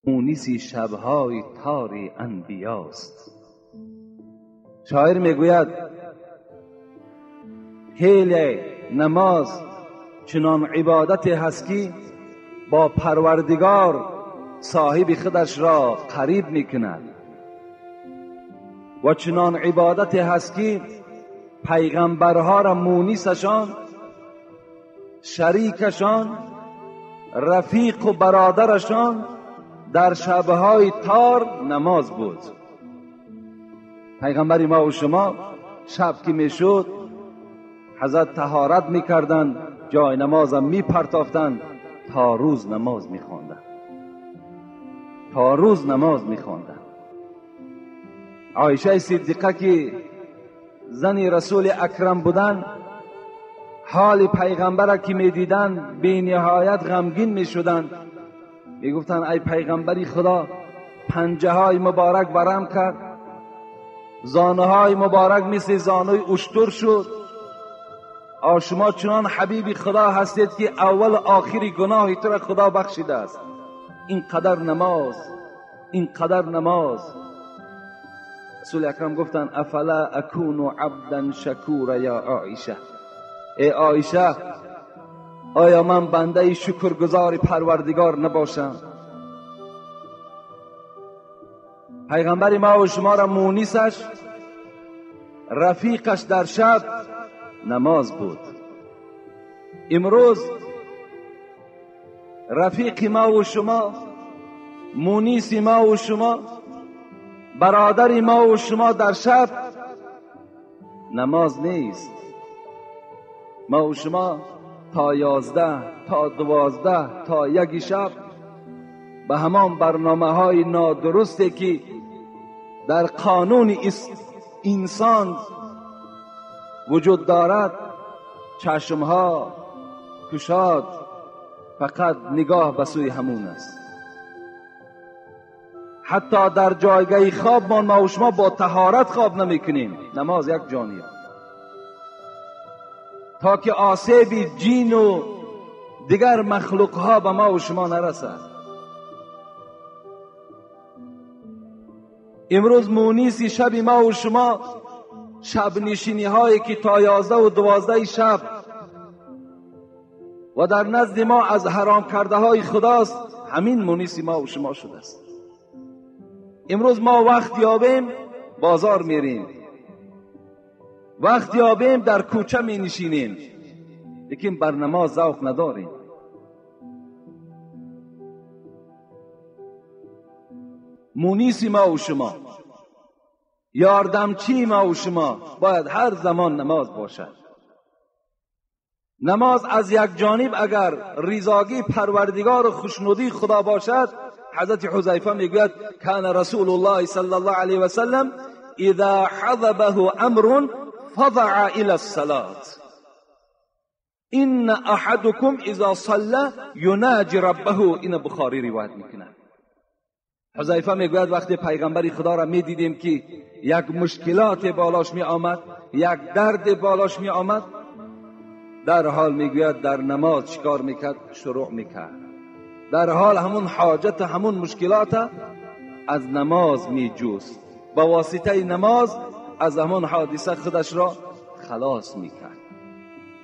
مونسی شبهای تاری انبیاست. شاعر میگوید هیل نماز چنان عبادتی هست که با پروردگار صاحب خودش را قریب میکند و چنان عبادتی هست که پیغمبرها را مونسشان، شریکشان، رفیق و برادرشان در شبهای تار نماز بود. پیغمبر ما و شما شب که میشد حضرت طهارت میکردند، جای نماز هم میپرتافتند، تا روز نماز میخواندند، تا روز نماز میخواندند. عایشه صدیقه که زن رسول اکرم بودند، حال پیغمبر که میدیدند بی نهایت غمگین میشدند. میگفتند ای پیغمبری خدا، پنجه های مبارک ورم کرد، زانه های مبارک مثل زانه اشتر شد. شما چنان حبیب خدا هستید که اول و آخری گناه تو را خدا بخشیده است. اینقدر نماز، اینقدر نماز. رسول اکرم گفتند افلا اکون عبدا شکورا یا عایشه، ای عایشه آیا من بنده شکرگزار پروردگار نباشم؟ پیغمبر ما و شما را مونسش، رفیقش در شب نماز بود. امروز رفیق ما و شما، مونس ما و شما، برادر ما و شما در شب نماز نیست. ما و شما تا 11 تا 12 تا 1 شب به همان برنامه های نادرستی که در قانون انسان وجود دارد چشمها کشاد، فقط نگاه به سوی همون است. حتی در جایگاه خواب ما و شما با طهارت خواب نمیکنیم، نماز یک جانیه، تا که آسیب جین و دیگر مخلوقها به ما و شما نرسد. امروز مونسی شب ما و شما شب نشینی هایی که تا 11 و 12 شب و در نزد ما از حرام کرده های خداست، همین مونسی ما و شما شده است. امروز ما وقت یابیم بازار میریم، وقت یابیم در کوچه می نشینیم، لیکن بر نماز ذوق نداریم. مونسی ما و شما، یاردمچی ما و شما باید هر زمان نماز باشد. نماز از یک جانب اگر رضاگی پروردگار و خوشنودی خدا باشد، حضرت حذیفه میگوید کان رسول الله صلی الله علیه و سلم اذا حضبه امر فضع الى الصلاة ان احدكم اذا صلى يناجي ربه. این بخاری روایت میکنه. حذیفه میگوید وقتی پیغمبر خدا را میدیدیم که یک مشکلات بالاش می آمد، یک درد بالاش می آمد، در حال میگوید در نماز چیکار میکرد؟ شروع میکرد. در حال همون حاجت، همون مشکلات از نماز میجوست، با واسطه نماز از همون حادثه خودش را خلاص میکرد.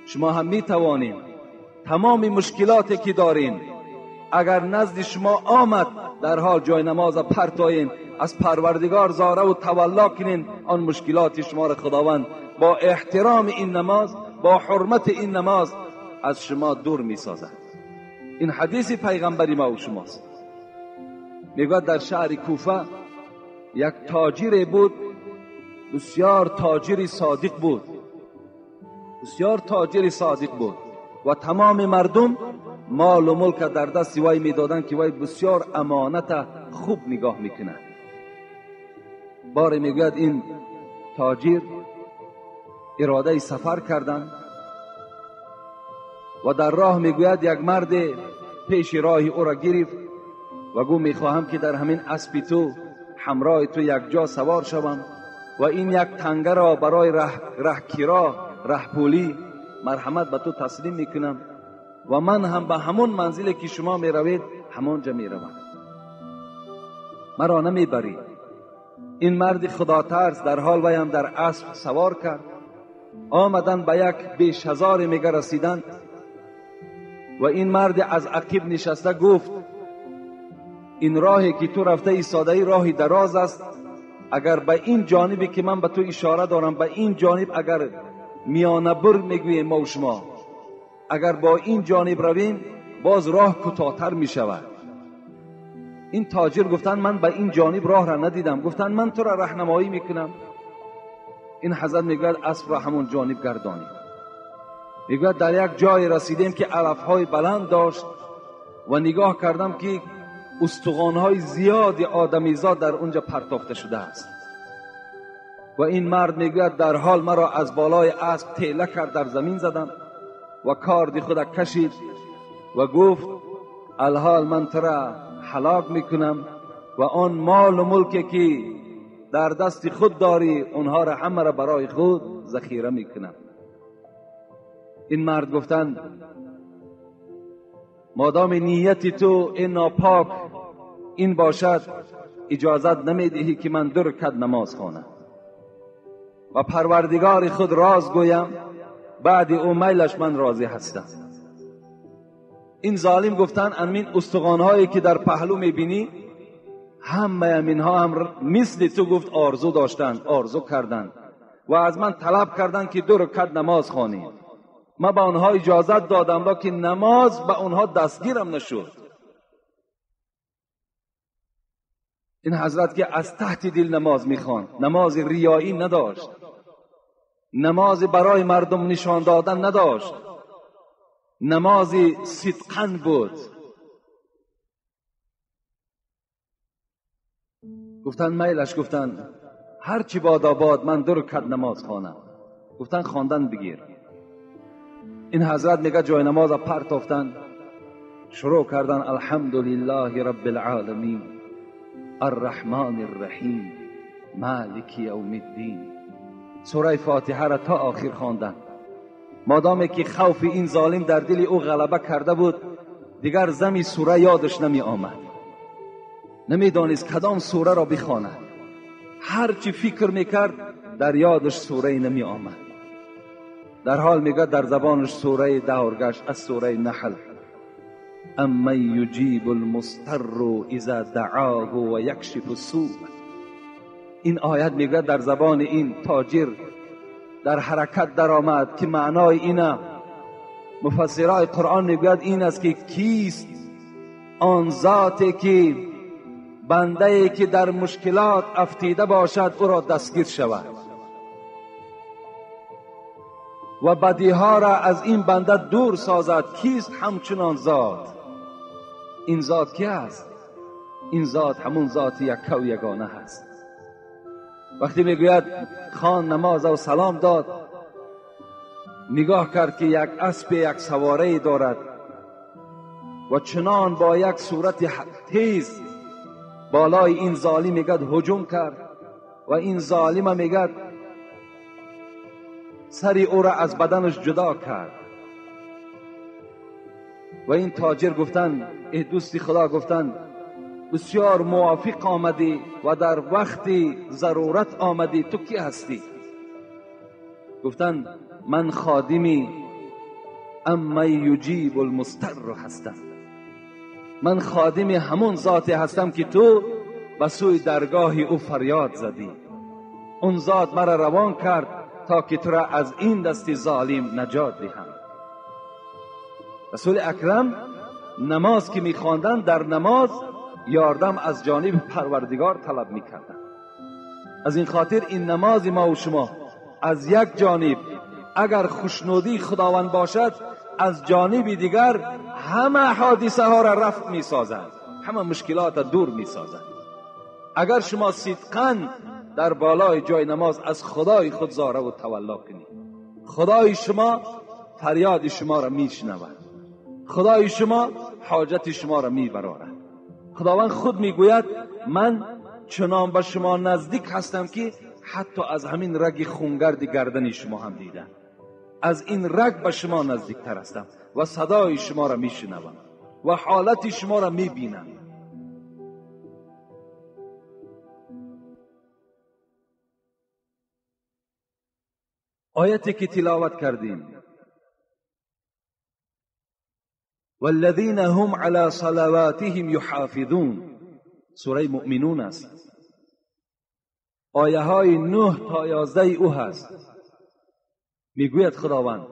شما هم میتوانید تمام مشکلاتی که دارین اگر نزد شما آمد، در حال جای نماز پرتایین، از پروردگار زاره و تولا کنین، آن مشکلات شما را خداوند با احترام این نماز، با حرمت این نماز از شما دور میسازد. این حدیث پیغمبری ما و شماست. میگوید در شهر کوفه یک تاجر بود، بسیار تاجر صادق بود، بسیار تاجر صادق بود و تمام مردم مال و ملک در دست وی میدادند که وی بسیار امانت خوب نگاه میکنه. باری میگوید این تاجر اراده سفر کردند و در راه میگوید یک مرد پیش راه او را گرفت و گفت میخواهم که در همین اسب تو همراه تو یک جا سوار شوم و این یک تنگه را برای رهکیرا، رهپولی مرحمت به تو تسلیم میکنم و من هم به همون منزلی که شما میروید همونجا میروم. مرا نمیبری. این مرد خدا ترس در حال ویم در اسب سوار کرد. آمدن به یک بیش هزار میگه رسیدند و این مرد از عقب نشسته گفت این راهی که تو رفته ایستاده راهی دراز است، اگر به این جانبی که من به تو اشاره دارم به این جانب اگر میانه بر میگوییم ما و شما، اگر با این جانب رویم باز راه کوتاه‌تر میشود. این تاجر گفتن من به این جانب راه را ندیدم. گفتن من تو را راهنمایی میکنم. این حضرت میگوید اسب را همون جانب گردانید. میگوید در یک جای رسیدیم که علفهای بلند داشت و نگاه کردم که استخوان‌های زیادی آدمیزاد در اونجا پرتافته شده است و این مرد میگوید در حال مرا از بالای اسب تیله کرد، در زمین زدم و کارد خود کشید و گفت الحال من تو را هلاک میکنم و آن مال و ملکی که در دست خود داری اونها را همه را برای خود ذخیره میکنم. این مرد گفتن مادام نیتی تو این ناپاک این باشد اجازت نمیدهی که من 2 رکعت نماز خوانم و پروردگار خود راز گویم بعد او میلش من راضی هستم. این ظالم گفتن امین استخوان‌هایی که در پهلو میبینی همه اینها هم مثل تو گفت آرزو داشتند، آرزو کردند و از من طلب کردند که 2 رکعت نماز خوانیم. من به آنها اجازت دادم لکن نماز به آنها دستگیرم نشد. این حضرت که از تحت دل نماز میخواند، نماز ریایی نداشت، نماز برای مردم نشان دادن نداشت، نماز صدقاً بود. گفتن میلش، گفتن هرچی باد آباد من 2 رکعت نماز خوانم. گفتن خواندن بگیر. این حضرت میگه جای نماز پرتافتن شروع کردن الحمدلله رب العالمین الرحمن الرحیم مالک یوم الدین. سوره فاتحه را تا آخر خواندن. مادامی که خوف این ظالم در دل او غلبه کرده بود دیگر زمی سوره یادش نمی آمد، نمیدانست کدام سوره را بخواند. هر چی فکر میکرد در یادش سوره نمی آمد. در حال میگه در زبانش سوره دور گشت از سوره نحل اما یجیب المضطر اذا دعاه و یکشف السوء. این آیت میگه در زبان این تاجر در حرکت در آمد که معنای اینه. مفسرای قرآن میگوید این است که کیست آن ذاتی که بنده که در مشکلات افتیده باشد او را دستگیر شود و بدیها را از این بنده دور سازد. کیست همچنان ذات؟ این ذات کی است؟ این ذات همون ذات یک و یگانه هست. وقتی میگوید خان نماز و سلام داد، نگاه کرد که یک اسب یک سواره دارد و چنان با یک صورت تیز بالای این ظالم میگد هجوم کرد و این ظالم میگد سری او را از بدنش جدا کرد و این تاجر گفتن ای دوستی خدا، گفتن بسیار موافق آمدی و در وقت ضرورت آمدی. تو کی هستی؟ گفتن من خادمی اما یجیب المضطر هستم. من خادم همون ذاتی هستم که تو به سوی درگاه او فریاد زدی. اون ذات مرا روان کرد تا که تو را از این دست ظالم نجات دهم. رسول اکرم نماز که میخواندن در نماز یاردم از جانب پروردگار طلب میکردن. از این خاطر این نماز ما و شما از یک جانب اگر خوشنودی خداوند باشد، از جانب دیگر همه حادثه ها را رفع میسازد، همه مشکلات دور میسازد. اگر شما صدقاً در بالای جای نماز از خدای خود زاره و تولا کنید، خدای شما فریاد شما را میشنود، خدای شما حاجت شما را میبرارد. خداوند خود میگوید من چنان به شما نزدیک هستم که حتی از همین رگ خونگرد گردن شما هم دیدم. از این رگ به شما نزدیکتر هستم و صدای شما را میشنوم و حالت شما را میبینم. آیتی که تلاوت کردیم والذین هم علی صلواتهم یحافظون، سوره مؤمنون است. آیه های 9 تا 11 او هست. میگوید خداوند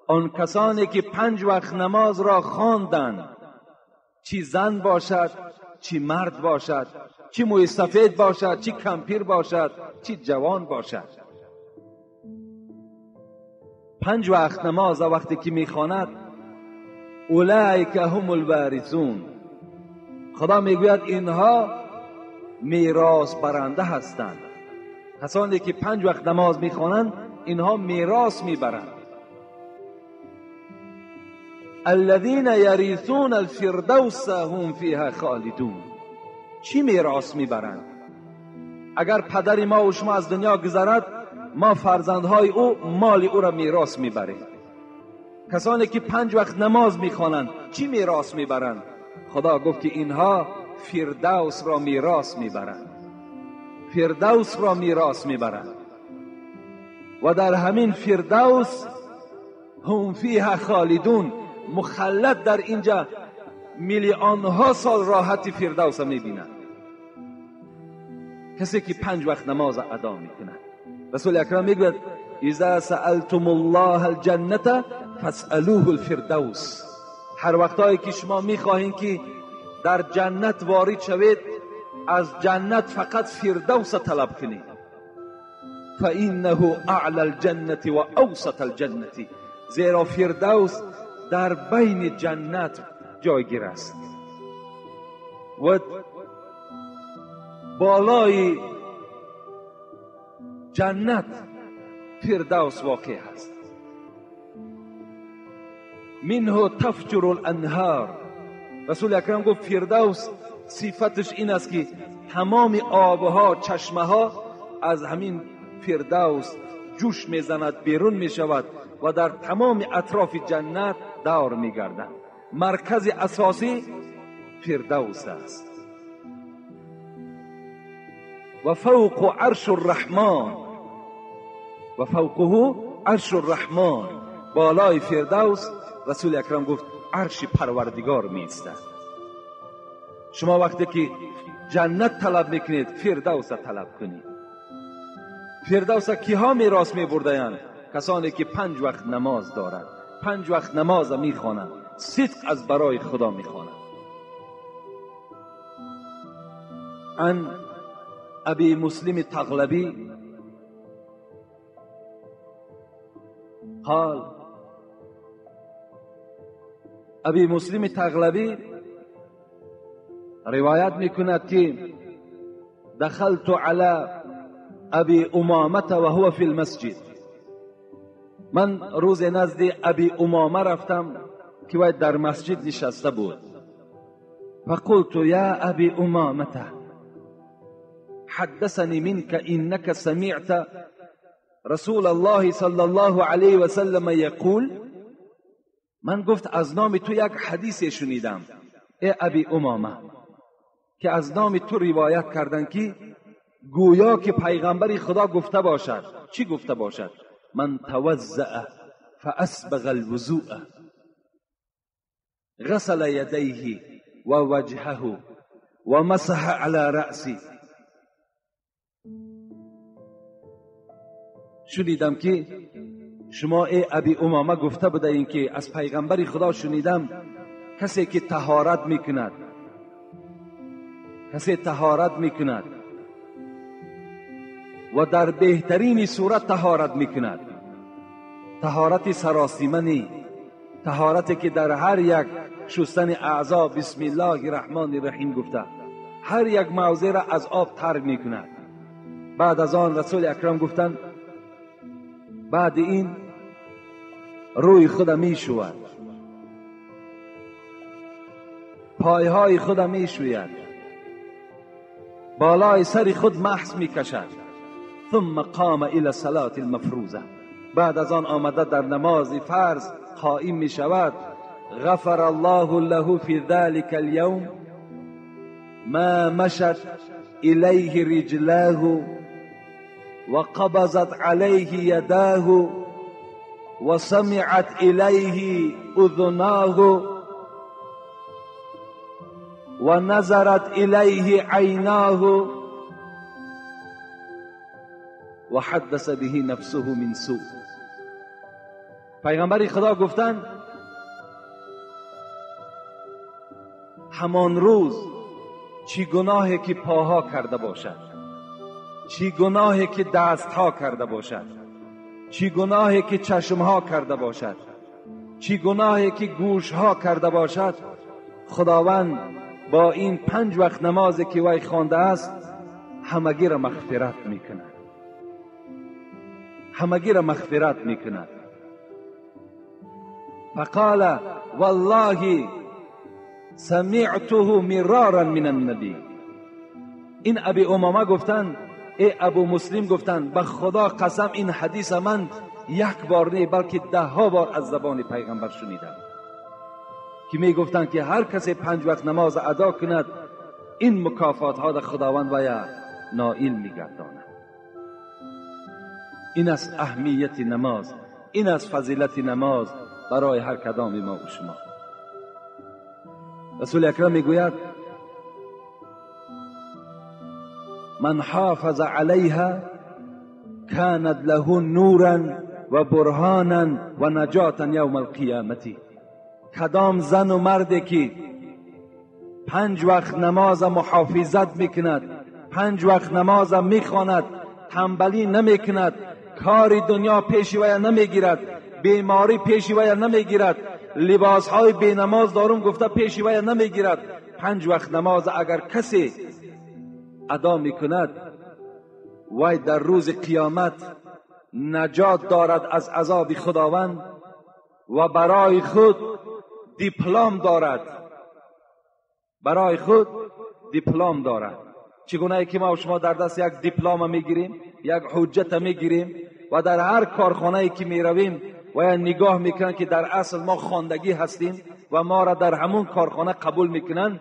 آن کسانی که 5 وقت نماز را خواندند، چی زن باشد چی مرد باشد، چی موی سفید باشد چی کمپیر باشد چی جوان باشد، 5 وقت نماز وقتی که میخواند اولئک هم الوارثون، خدا میگوید اینها میراث برنده هستند. کسانی که 5 وقت نماز میخوانند اینها میراث میبرند. الذين يرثون الفردوس هم فيها خالدون. چی میراث میبرند؟ اگر پدر ما و شما از دنیا گذرد، ما فرزندهای او مال او را میراث میبریم. کسانی که 5 وقت نماز میخوانند چی میراث میبرند؟ خدا گفت که اینها فردوس را میراث میبرند، فردوس را میراث میبرند و در همین فردوس هم فیها خالدون، مخلد در اینجا میلیون ها سال راحت فردوس میبینند. کسی که 5 وقت نماز ادا میکنه. رسول اکرم میگوید اذا سألتم الله الجنة فاسألوه الفردوس. هر وقتایی که شما میخواهین که در جنت وارد شوید، از جنت فقط فردوس طلب کنید. فإنه اعلى الجنة و اوسط الجنة، زیرا فردوس در بین جنت جایگیر است و بالای جنت فردوس واقع است. منه تفجر الانهار. رسول اکرم گفت فردوس صفتش این است که تمام آبها، چشمه ها از همین فردوس جوش میزند، بیرون میشود و در تمام اطراف جنت دور میگردند. مرکز اساسی فردوس است. و فوق عرش الرحمن، و فوقه عرش الرحمن، بالای فردوس رسول اکرم گفت عرش پروردگار میایستد. شما وقتی که جنت طلب میکنید فردوس طلب کنید. فردوس کیها میراث میبردند؟ کسانی که 5 وقت نماز دارند، 5 وقت نماز میخوانند، صدق از برای خدا میخوانند. عن ابی مسلم تغلبی قال، ابی مسلم تغلبی روایت میکند که دخلت على ابی امامه و هو فی المسجد. من روز نزد ابی امامه رفتم که وی در مسجد نشسته بود. فقلت یا ابی امامه حدثني منك انك سمعت رسول الله صلی الله علیه و سلم یقول. من گفت از نام تو یک حدیث شنیدم ای ابی امامه که از نام تو روایت کردن که گویا که پیغمبر خدا گفته باشد. چی گفته باشد؟ من توضأ فاسبغ الوضوء غسل یدیه و وجهه و مسح على رأسه. شنیدم که شما ای ابی امامه گفته بوده این که از پیغمبر خدا شنیدم کسی که طهارت میکند، کسی طهارت میکند و در بهترین صورت طهارت میکند، طهارت سراسیمنی، طهارتی که در هر یک شستن اعضا بسم الله الرحمن الرحیم گفته، هر یک موضع را از آب تر میکند. بعد از آن رسول اکرم گفتند بعد این روی خود میشوید، پایهای خود میشوید، بالای سر خود محض میکشد. ثم قام الى صلاة المفروضه. بعد از آن آمده در نماز فرض قائم می شود، غفر الله له فی ذلك اليوم ما مشت الیه رجلاه و قبضت علیه یداه و سمعت الیه اذناه و نظرت الیه عیناه و حدث به نفسه من سوء. پیغمبر خدا گفتند همان روز چی گناهی که پاها کرده باشد، چی گناهی که دستها کرده باشد، چی گناهی که چشمها کرده باشد، چی گناهی که گوشها کرده باشد، خداوند با این 5 وقت نمازی که وی خوانده است همگی را مغفرت میکند، همگی را مغفرت میکند. فقال والله سمعته مرارا من النبی. این ابی امامه گفتند، ای ابو مسلم گفتند به خدا قسم این حدیث من 1 بار نه بلکه 10 بار از زبان پیغمبر شنیدم که می گفتند که هر کسی 5 وقت نماز ادا کند این مکافات ها در خداوند وی نائل میگرداند. این از اهمیت نماز، این از فضیلت نماز برای هر کدام ما و شما. رسول اکرم میگوید من حافظ علیها کانت له نورا و برهانا و نجاتا یوم القیامت. کدام زن و مردی که 5 وقت نماز محافظت میکند، 5 وقت نماز میخواند، تنبلی نمیکند، کار دنیا پیش وی نمیگیرد، بیماری پیش وی نمیگیرد، لباس های بی نماز دارم گفته پیش وی نمیگیرد، 5 وقت نماز اگر کسی ادا میکند وی در روز قیامت نجات دارد از عذاب خداوند و برای خود دیپلم دارد، برای خود دیپلم دارد. چگونه که ما و شما در دست یک دیپلم میگیریم، یک حجت میگیریم و در هر کارخانه‌ای که میرویم و نگاه میکنن که در اصل ما خواندگی هستیم و ما را در همون کارخانه قبول میکنن،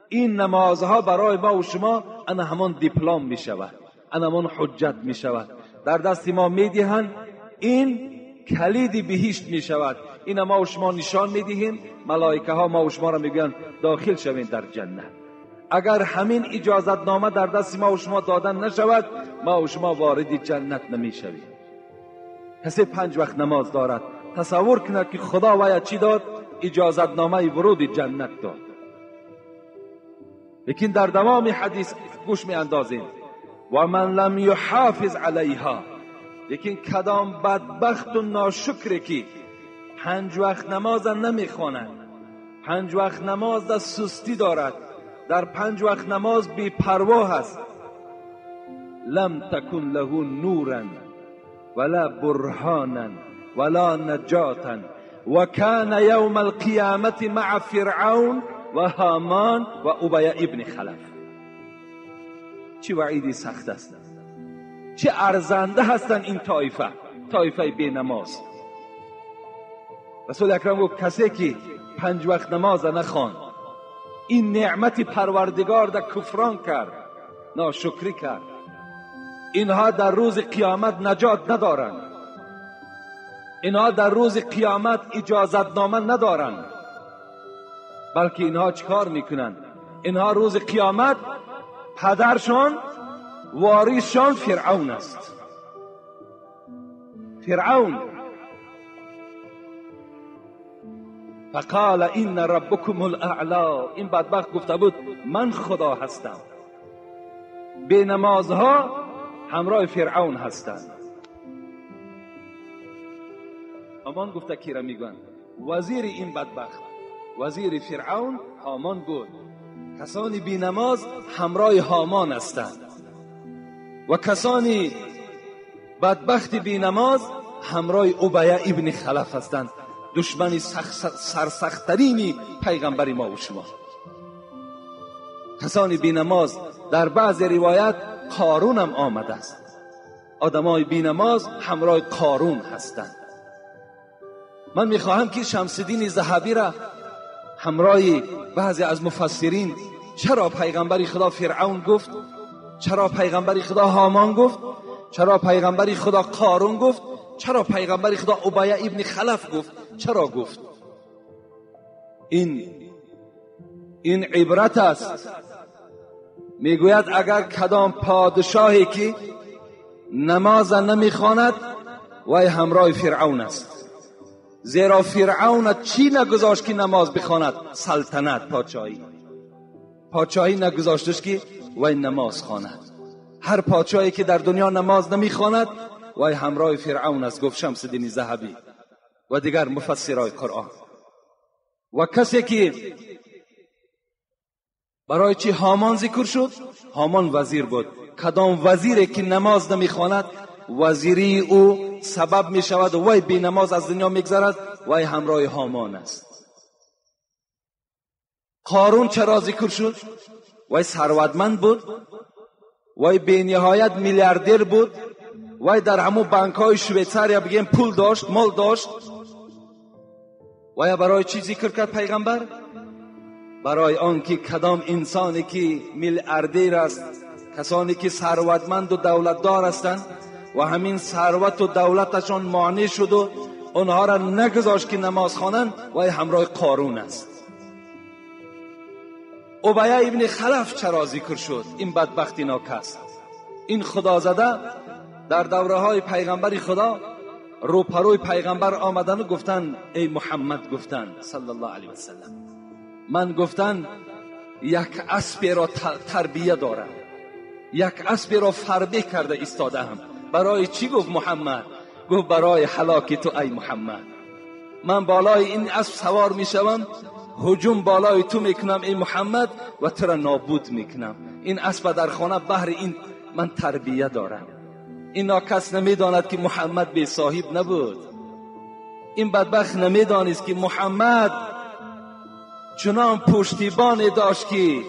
این نمازها برای ما و شما انا همون دیپلم میشود، انا همون حجت میشود، در دست ما میدهند، این کلید بهشت میشود. این ما و شما نشان میدهیم، ملائکه ها ما و شما را میگن داخل شوین در جنت. اگر همین اجازت نامه در دست ما و شما دادن نشود ما و شما وارد جنت نمیشویم. کسی 5 وقت نماز دارد، تصور کند که خدا وی چی داد؟ اجازت نامه ورود جنت داد. لیکن در دوام حدیث گوش می اندازیم و من لم یحافظ علیها. لیکن کدام بدبخت و ناشکری که 5 وقت نماز نمیخواند، 5 وقت نماز در سستی دارد، در 5 وقت نماز بی پروا است، لم تکن له نورا ولا برهانا ولا نجاتا و کان یوم القیامت مع فرعون و هامان و ابی ابن خلف. چه وعیدی سخت است، چه ارزنده هستند این طایفه بی نماز. رسول اکرم گفت کسی که 5 وقت نماز نخواند، این نعمت پروردگار در کفران کرد، ناشکری کرد، اینها در روز قیامت نجات ندارند، اینها در روز قیامت اجازت نامه ندارند، بلکه اینها چیکار میکنند؟ اینها روز قیامت پدرشان واریثشان فرعون است. فرعون فقال این ربکم الاعلی. این بدبخت گفته بود من خدا هستم. بی نمازها همراه فرعون هستند. هامان گفته کی را میگن؟ وزیر این بدبخت، وزیر فرعون هامان بود. کسانی بی نماز همراه هامان هستند و کسانی بدبخت بی نماز همراه ابی ابن خلف هستند، دشمن سرسخت‌ترین پیغمبر ما و شما. کسانی بی نماز در بعض روایت قارون هم آمده است. آدمای بینماز همراه قارون هستند. من میخواهم که شمس الدین ذهبی را همراه بعضی از مفسرین چرا پیغمبر خدا فرعون گفت، چرا پیغمبر خدا هامان گفت، چرا پیغمبر خدا قارون گفت، چرا پیغمبر خدا ابی ابن خلف گفت، چرا گفت؟ این عبرت است. میگوید اگر کدام پادشاهی که نماز نمیخواند وای همراه فرعون است، زیرا فرعون چی نگذاشت که نماز بخواند؟ سلطنت، پادشاهی نگذاشتش که وای نماز خواند. هر پادشاهی که در دنیا نماز نمیخواند وای همراه فرعون است، گفت شمس الدین ذهبی و دیگر مفسرای قرآن. و کسی که برای چی هامان ذکر شد؟ هامان وزیر بود. کدام وزیری که نماز نمیخواند وزیری او سبب می شود و وای بی نماز از دنیا میگذرد، وای همراه هامان است. قارون چرا ذکر شد؟ وای ثروتمند بود، وای بی نهایت میلیاردر بود، وای در همون بانک های شویتزاریا بگیم پول داشت، مال داشت. وای برای چی ذکر کرد پیغمبر؟ برای آنکه کدام انسانی که میلیاردر است، کسانی که ثروتمند و دولتدار هستند و همین ثروت و دولتشان مانع شد و آنها را نگذاشت که نماز خوانند، وای همراه قارون است. ابی ابن خلف چرا ذکر شد؟ این بدبختی ناکس، این خدازده در دوره های پیغمبر خدا روپروی پیغمبر آمدن و گفتن ای محمد، گفتن صلی الله علیه وسلم، من گفتن یک اسب را تربیه دارم، یک اسب را فربه کرده ایستاده هم. برای چی؟ گفت محمد. گفت برای هلاک تو ای محمد. من بالای این اسب سوار میشوم، هجوم بالای تو میکنم ای محمد و تو را نابود میکنم. این اسب در خانه بهر این من تربیه دارم. اینا کس نمیداند که محمد بی صاحب نبود. این بدبخت نمیدانست که محمد چنان پشتیبانی داشت که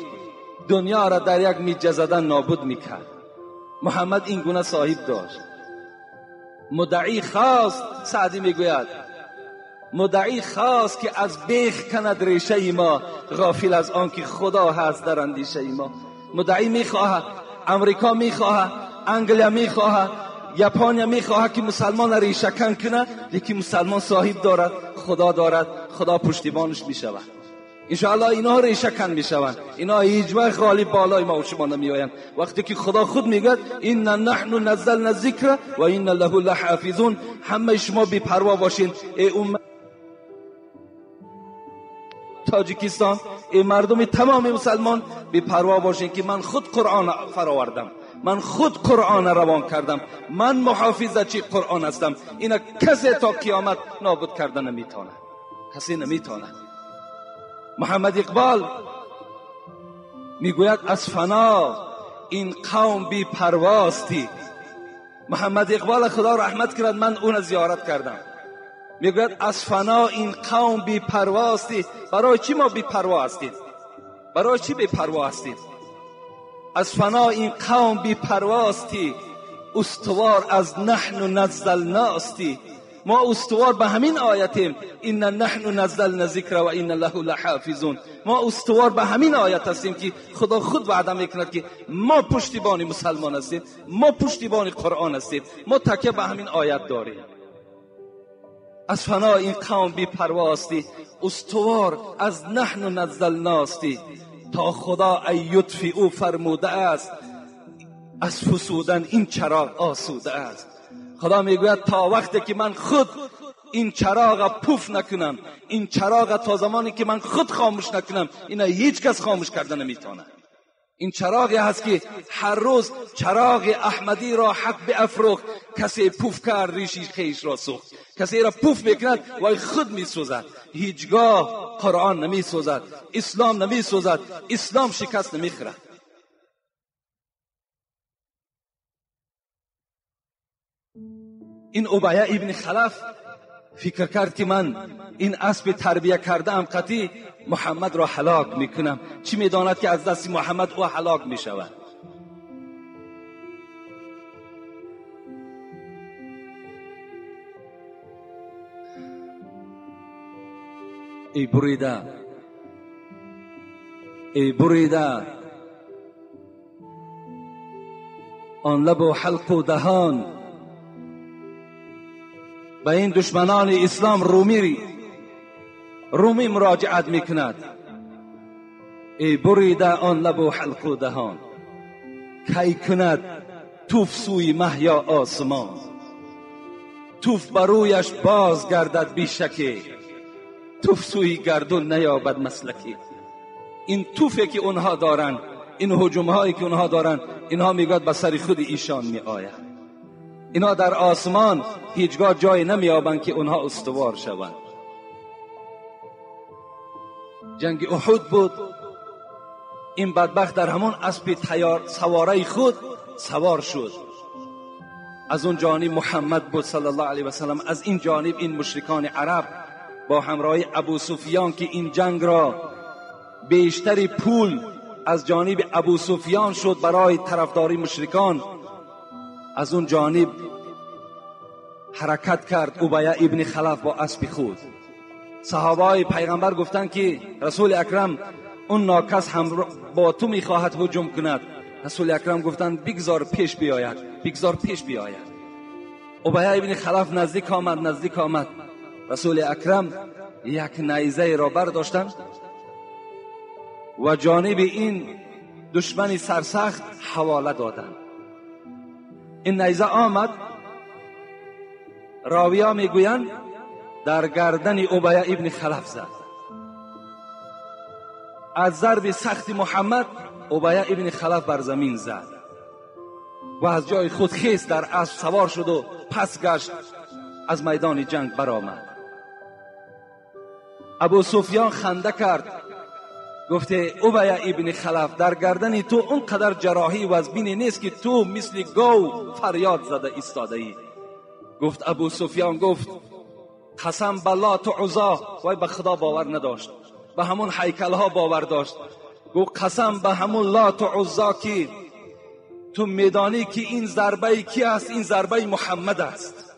دنیا را در یک میجه زدن نابود میکرد. محمد این گونه صاحب داشت. مدعی خواست، سعدی میگوید مدعی خواست که از بیخ کند ریشه ما، غافل از آن که خدا هست در اندیشه ما. مدعی میخواهد، امریکا میخواهد، انگلیا میخواهد، ژاپن میخواهد که مسلمان ریشه کن کنه، لیکن مسلمان صاحب دارد، خدا دارد، خدا پشتیبانش میشود. انشاءالله اینا ریشه کن میشوند، اینا هیچ وقت غالب بالای ما و شما نمیآیند. وقتی که خدا خود میگه ان نحن نزلنا الذکر و ان له لحافظون، همه شما بی پروا باشین. ای امت تاجیکستان، ای مردم تمام مسلمان بی پروا باشین که من خود قرآن فراوردم، من خود قرآن روان کردم، من محافظه قرآن هستم. اینا کسی تا قیامت نابود کردن نمیتونه، کسی نمیتونه. محمد اقبال میگوید از فنا این قوم بی پرواستی. محمد اقبال خدا رحمت کرد، من اون زیارت کردم. میگوید از فنا این قوم بی پرواستی. برای چی ما بی پروا هستیم؟ برای چی بی پروا هستیم؟ از فنا این قوم بی پرواستی، استوار از نحن نزلناستی. ما استوار به همین آیتیم، این نحن نزلنا ذکر و این له لحافظون. ما استوار به همین آیت هستیم که خدا خود وعده میکند که ما پشتیبان مسلمان هستیم، ما پشتیبان قرآن هستیم، ما تکیه به همین آیت داریم. از فنا این قوم بی پرواستی، استوار از نحن نزلناستی. تا خدا ایطفی او فرموده است، از فسودن این چراغ آسوده است. خدا میگوید تا وقتی که من خود این چراغ پوف نکنم، این چراغ تا زمانی که من خود خاموش نکنم، اینا هیچ کس خاموش کردن نمیتونه. این چراغی هست که هر روز چراغ احمدی را حق بافروخت، کسی پوف کرد ریشی خیش را سوخت. کسی را پوف میکند و خود میسوزد. هیچگاه قرآن نمیسوزد، اسلام نمیسوزد، اسلام شکست نمیخورد. این ابی ابن خلف فکر کرد که من این اسب تربیه کردم قطعی محمد را هلاک میکنم. چی میداند که از دست محمد او هلاک میشود؟ ای بریده، ای بریده آن لب و حلق و دهان، به این دشمنان اسلام رومی مراجعت میکند. ای بریده آن لب و حلق و دهان، کی کند توف سوی مه یا آسمان، توف برویش باز گردد بیشکی، توف سوی گردون نیابد مسلکی. این توفی که اونها دارن، این هجوم هایی که اونها دارن، اینها میگوید به سر خود ایشان می آید. اینها در آسمان هیچگاه جای نمیابند که اونها استوار شوند. جنگ احد بود، این بدبخت در همون اسب سواره خود سوار شد. از اون جانب محمد بود صلی الله علیه و سلم، از این جانب این مشرکان عرب با همراهی ابو سفیان که این جنگ را بیشتری پول از جانب ابو سفیان شد برای طرفداری مشرکان. از اون جانب حرکت کرد ابیه ابن خلف با اسب خود. صحابه پیغمبر گفتند که رسول اکرم اون ناکس هم با تو میخواهد هجوم کند. رسول اکرم گفتند بگذار پیش بیاید، بگذار پیش بیاید. ابیه ابن خلف نزدیک آمد. رسول اکرم یک نیزه را برداشتند و جانب این دشمن سرسخت حواله دادند. این نیزه آمد، راویا میگویند در گردن ابیه ابن خلف زد. از ضرب سخت محمد ابیه ابن خلف بر زمین زد و از جای خود خیست، در اسب سوار شد و پس گشت، از میدان جنگ برآمد. ابو سفیان خنده کرد، گفته ابیه ابن خلف در گردن تو اونقدر جراحی و ازبینی نیست که تو مثل گاو فریاد زده ایستاده ای. گفت ابو سفیان گفت قسم به لات و عزا، وای به خدا باور نداشت، به همون هیکل ها باور داشت. گفت قسم به همون لات و عزا که تو میدانی که این ضربه کی است؟ این ضربه محمد است،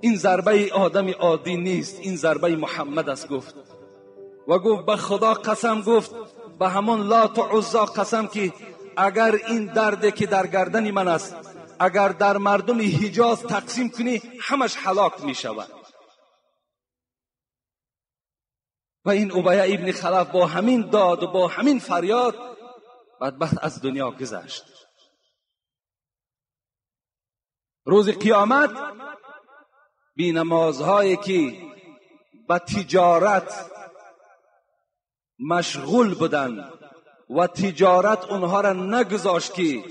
این ضربه آدم عادی نیست، این ضربه محمد است. گفت و گفت به خدا قسم، گفت به همون لات و عزا قسم که اگر این درد که در گردن من است اگر در مردم حجاز تقسیم کنی همش هلاک می شود. و این ابیه ابن خلف با همین داد و با همین فریاد بدبخت از دنیا گذشت. روز قیامت بی نمازهایی که به تجارت مشغول بودند و تجارت اونها را نگذاشت که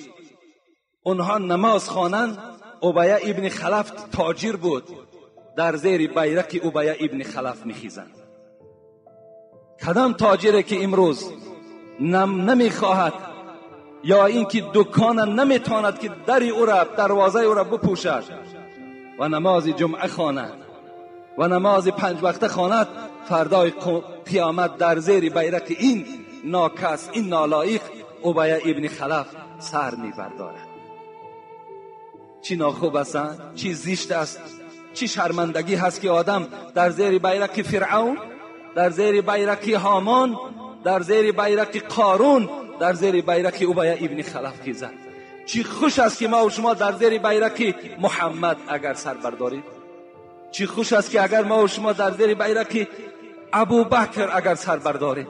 اونها نماز خوانند. ابیه ابن خلف تاجر بود، در زیر بیرق ابیه ابن خلف میخیزند. کدام تاجره که امروز نمیخواهد یا اینکه دکان نمیتواند که در او را، دروازه او را بپوشد و نماز جمعه خواند و نماز 5 وقته خواند، فردای قیامت در زیر بیرق این ناکس، این نالایق ابیه ابن خلف سر میبردارد. چی ناخوب است، چی زشت است، چی شرمندگی هست که آدم در زیر بیرق فرعون، در زیر بیرق هامان، در زیر بیرق قارون، در زیر بیرق ابیه ابن خلف خیزد. چی خوش است که ما و شما در زیر بیرق محمد اگر سر بردارید. چی خوش است که اگر ما و شما در زیر بیرق ابو بکر اگر سر بردارید.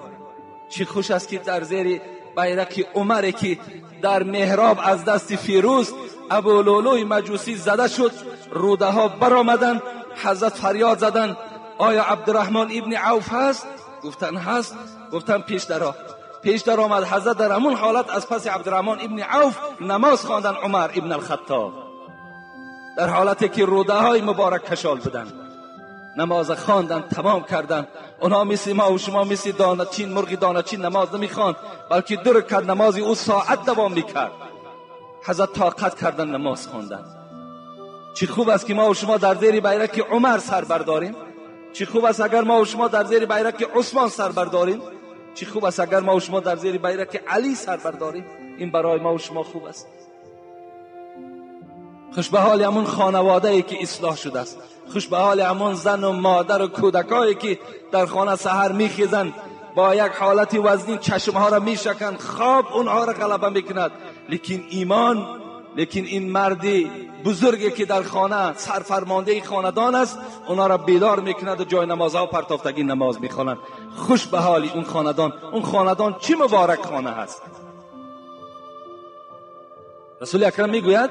چی خوش است که در زیر بیرق عمر که در محراب از دست فیروز ابو لولوی مجوسی زده شد، روده ها برآمدند، حضرت فریاد زدند آیا عبدالرحمن ابن عوف هست؟ گفتن هست. گفتن پیش در آمد حضرت در همون حالت از پس عبدالرحمن ابن عوف نماز خواندن عمر ابن الخطاب، در حالتی که روده های مبارک کشال بدن، نماز خواندن، تمام کردن. اونها مثل ما و شما مثل دانچین، مرغ دانچین نماز نمیخواند، بلکه 2 رکعت نمازی او ساعت دوام میکرد. حضرت طاقت کردن نماز خواندن. چی خوب است که ما و شما در زیر بیرق عمر سر برداریم. چی خوب است اگر ما و شما در زیر بیرق عثمان سر برداریم. چی خوب است اگر ما و شما در زیر بیرق علی سر برداریم. این برای ما و شما خوب است. خوش به حال همون خانواده‌ای که اصلاح شده است. خوش به حال همون زن و مادر و کودکایی که در خانه سحر میخیزند با یک حالت وزنی چشمها را میشکند، خواب اونها را غلبه میکند. لیکن ایمان، لیکن این مردی بزرگی که در خانه سرفرمانده خاندان است، اونا را بیدار میکند و جای نمازها و پرتافتگی نماز میخوانند. خوش به حال اون خاندان. اون خاندان چه مبارک خانه هست. رسول اکرم میگوید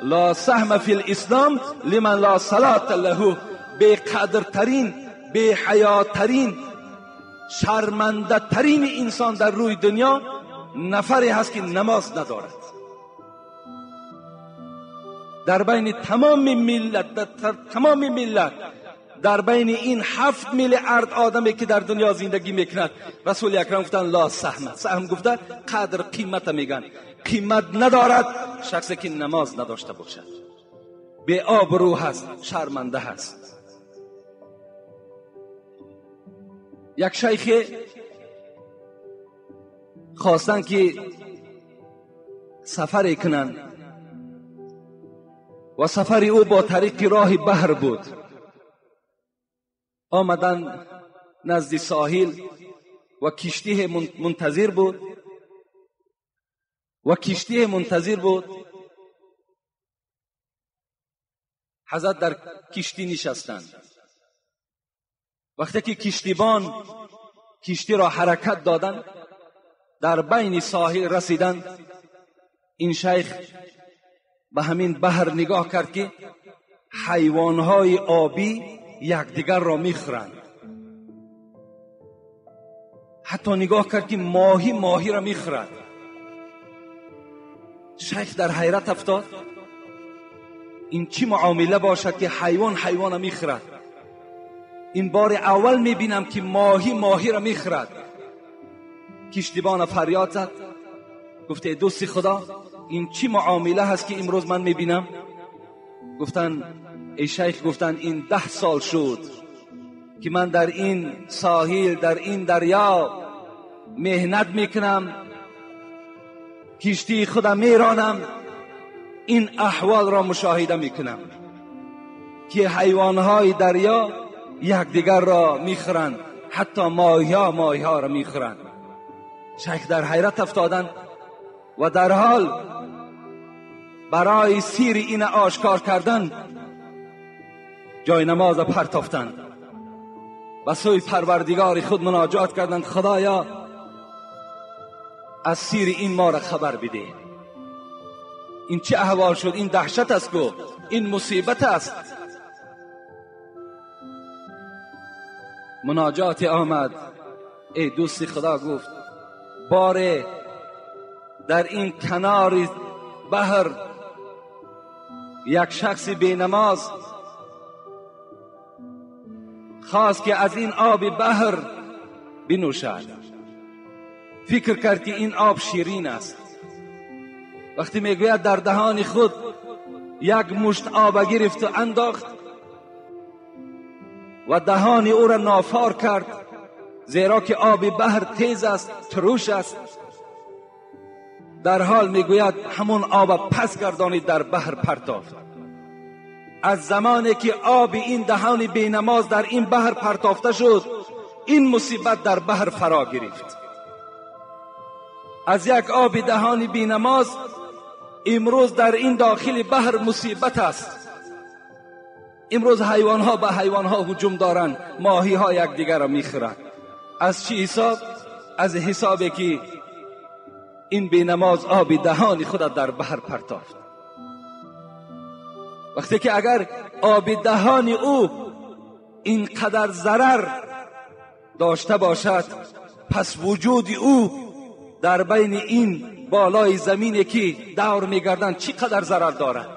لا سهم فی الاسلام لمن لا صلاة له. بی قدرترین، بی حیاترین، شرمنده ترین انسان در روی دنیا نفری هست که نماز ندارد. در بین تمام ملت، در بین این 7 میلیارد آدمی که در دنیا زندگی میکنند، رسول اکرم گفتن لا سهم. سهم گفته قدر قیمت میگن. قیمت ندارد شخصی که نماز نداشته باشد. بی آبرو هست، شرمنده هست. یک شیخ خواستن که سفر کنند و سفر او با طریق راه بحر بود. آمدن نزد ساحل و کشتی منتظر بود حضرت در کشتی نشستند. وقتی که کشتیبان کشتی را حرکت دادند، در بین ساحل رسیدند، این شیخ به همین بحر نگاه کرد که حیوانهای آبی یکدیگر را میخورند. حتی نگاه کرد که ماهی را میخورد. شیخ در حیرت افتاد. این چی معامله باشد که حیوان را میخورد؟ این بار اول میبینم که ماهی را میخورد. کشتیبان فریاد زد، گفته دوست خدا این چی معامله هست که امروز من میبینم؟ گفتن ای شیخ، گفتن این 10 سال شد که من در این ساحل، در این دریا مهنت میکنم، کشتی خودم میرانم، این احوال را مشاهده میکنم که حیوانهای دریا یکدیگر را میخورند، حتی ماهی‌ها را میخورند. شیخ در حیرت افتادند و در حال برای سیر این آشکار کردن جای نماز پرتافتند و سوی پروردگار خود مناجات کردند، خدایا از سیر این ما را خبر بده. این چه احوال شد؟ این دهشت است، گو این مصیبت است. مناجات آمد. ای دوست خدا، گفت باره در این کنار بحر یک شخص بی نماز خواست که از این آب بحر بنوشد. فکر کرد که این آب شیرین است. وقتی میگوید در دهان خود یک مشت آب گرفت و انداخت و دهان او را نافار کرد، زیرا که آب بحر تیز است، تروش است. در حال میگوید همون آب پس گردانید در بحر پرتافت. از زمانی که آب این دهان بینماز در این بحر پرتافته شد، این مصیبت در بحر فرا گرفت. از یک آب دهان بینماز امروز در این داخل بحر مصیبت است. امروز حیوانها به حیوانها هجوم دارند، ماهی‌ها یکدیگر را میخورند. از چی حساب؟ از حسابی که این بینماز آب دهان خود در بحر پرتافت. وقتی که اگر آب دهان او اینقدر ضرر داشته باشد، پس وجود او در بین این بالای زمینی که دور میگردند چقدر ضرر دارد.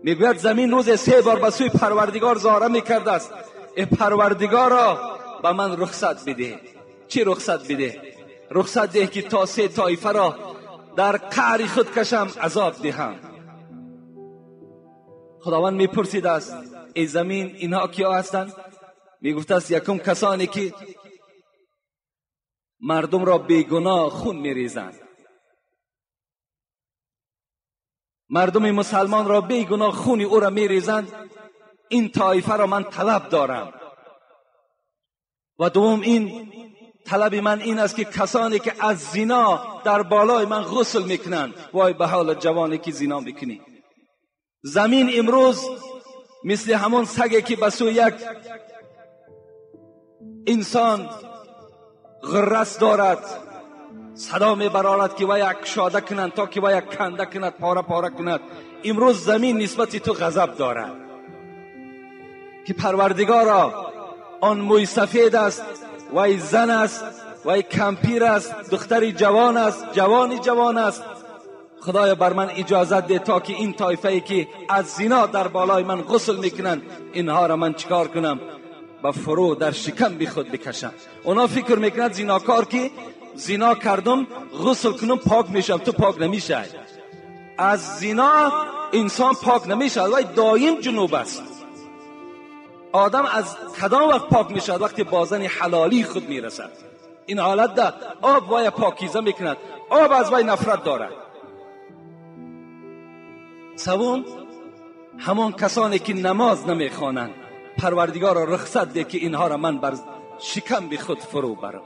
میگوید زمین روز 3 بار به سوی پروردگار زاره میکرده است، ای پروردگارا به من رخصت بده. چی رخصت بده؟ رخصت ده که تا 3 طایفه را در قعر خود کشم، عذاب دهم. خداوند میپرسید است ای زمین اینها کیا هستند؟ میگفت است یکم کسانی که مردم را بیگناه خون میریزند. مردم مسلمان را بیگناه خون او را میریزند. این طایفه را من طلب دارم. و دوم این طلب من این است که کسانی که از زنا در بالای من غسل میکنند، وای به حال جوانی که زنا میکنی. زمین امروز مثل همون سگی که به سوی یک انسان غرس دارد صدا میبرارد که وای یک شاده کنند تا که وای یک کنده کند، پاره پاره کند. امروز زمین نسبت تو غضب دارد که پروردگارا آن موی سفید است، وای زن است، وای کمپیر است، دختری جوان است، جوانی جوان است. خدایا بر من اجازت ده تا که این طایفه‌ای که از زنا در بالای من غسل میکنند، اینها را من چیکار کنم؟ با فرو در شکم بی خود بکشم. اونا فکر میکنند زناکار که زنا کردم غسل کنم پاک میشم. تو پاک نمیشه. از زنا انسان پاک نمیشه، وای دایم جنوب است. آدم از کدام وقت پاک میشد؟ وقتی بازن حلالی خود میرسد. این حالت ده آب وای پاکیزه میکند، آب از وای نفرت دارد. سوم، همان کسانی که نماز نمیخوانند، پروردگار را رخصت ده که اینها را من بر شکم بی خود فرو برم.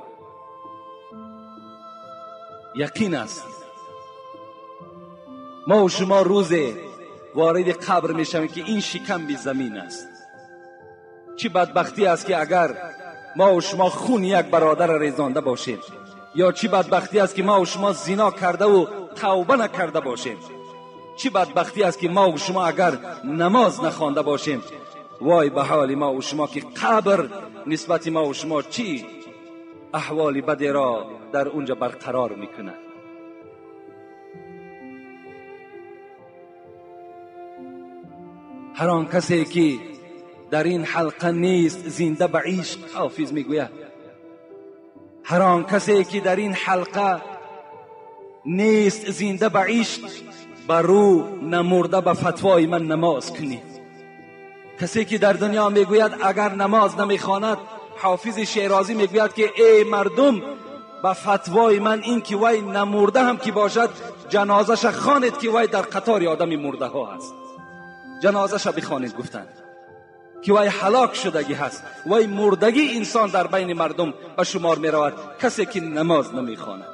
یقین است ما و شما روز وارد قبر میشویم که این شکم بی زمین است. چه بدبختی است که اگر ما و شما خون یک برادر ریزانده باشیم، یا چه بدبختی است که ما و شما زنا کرده و توبه نکرده باشیم. چه بدبختی است که ما و شما اگر نماز نخوانده باشیم. وای به حال ما و شما که قبر نسبت ما و شما چی احوال بدی را در اونجا برقرار میکنه. هر آن کسی که در این حلقه نیست زنده به عشق، حافظ میگوید هر آن کسی که در این حلقه نیست زنده به عشق، بر رو نمرده به فتوای من نماز کنی. کسی که در دنیا میگوید اگر نماز نمیخواند، حافظ شیرازی میگوید که ای مردم به فتوای من این که وای نمرده هم که باشد جنازش خوانید که وای در قطار آدم مرده ها هست. جنازش بخوانید، گفتند که وای هلاک شدگی هست، وای مردگی انسان در بین مردم به شمار می رود کسی که نماز نمی خواند.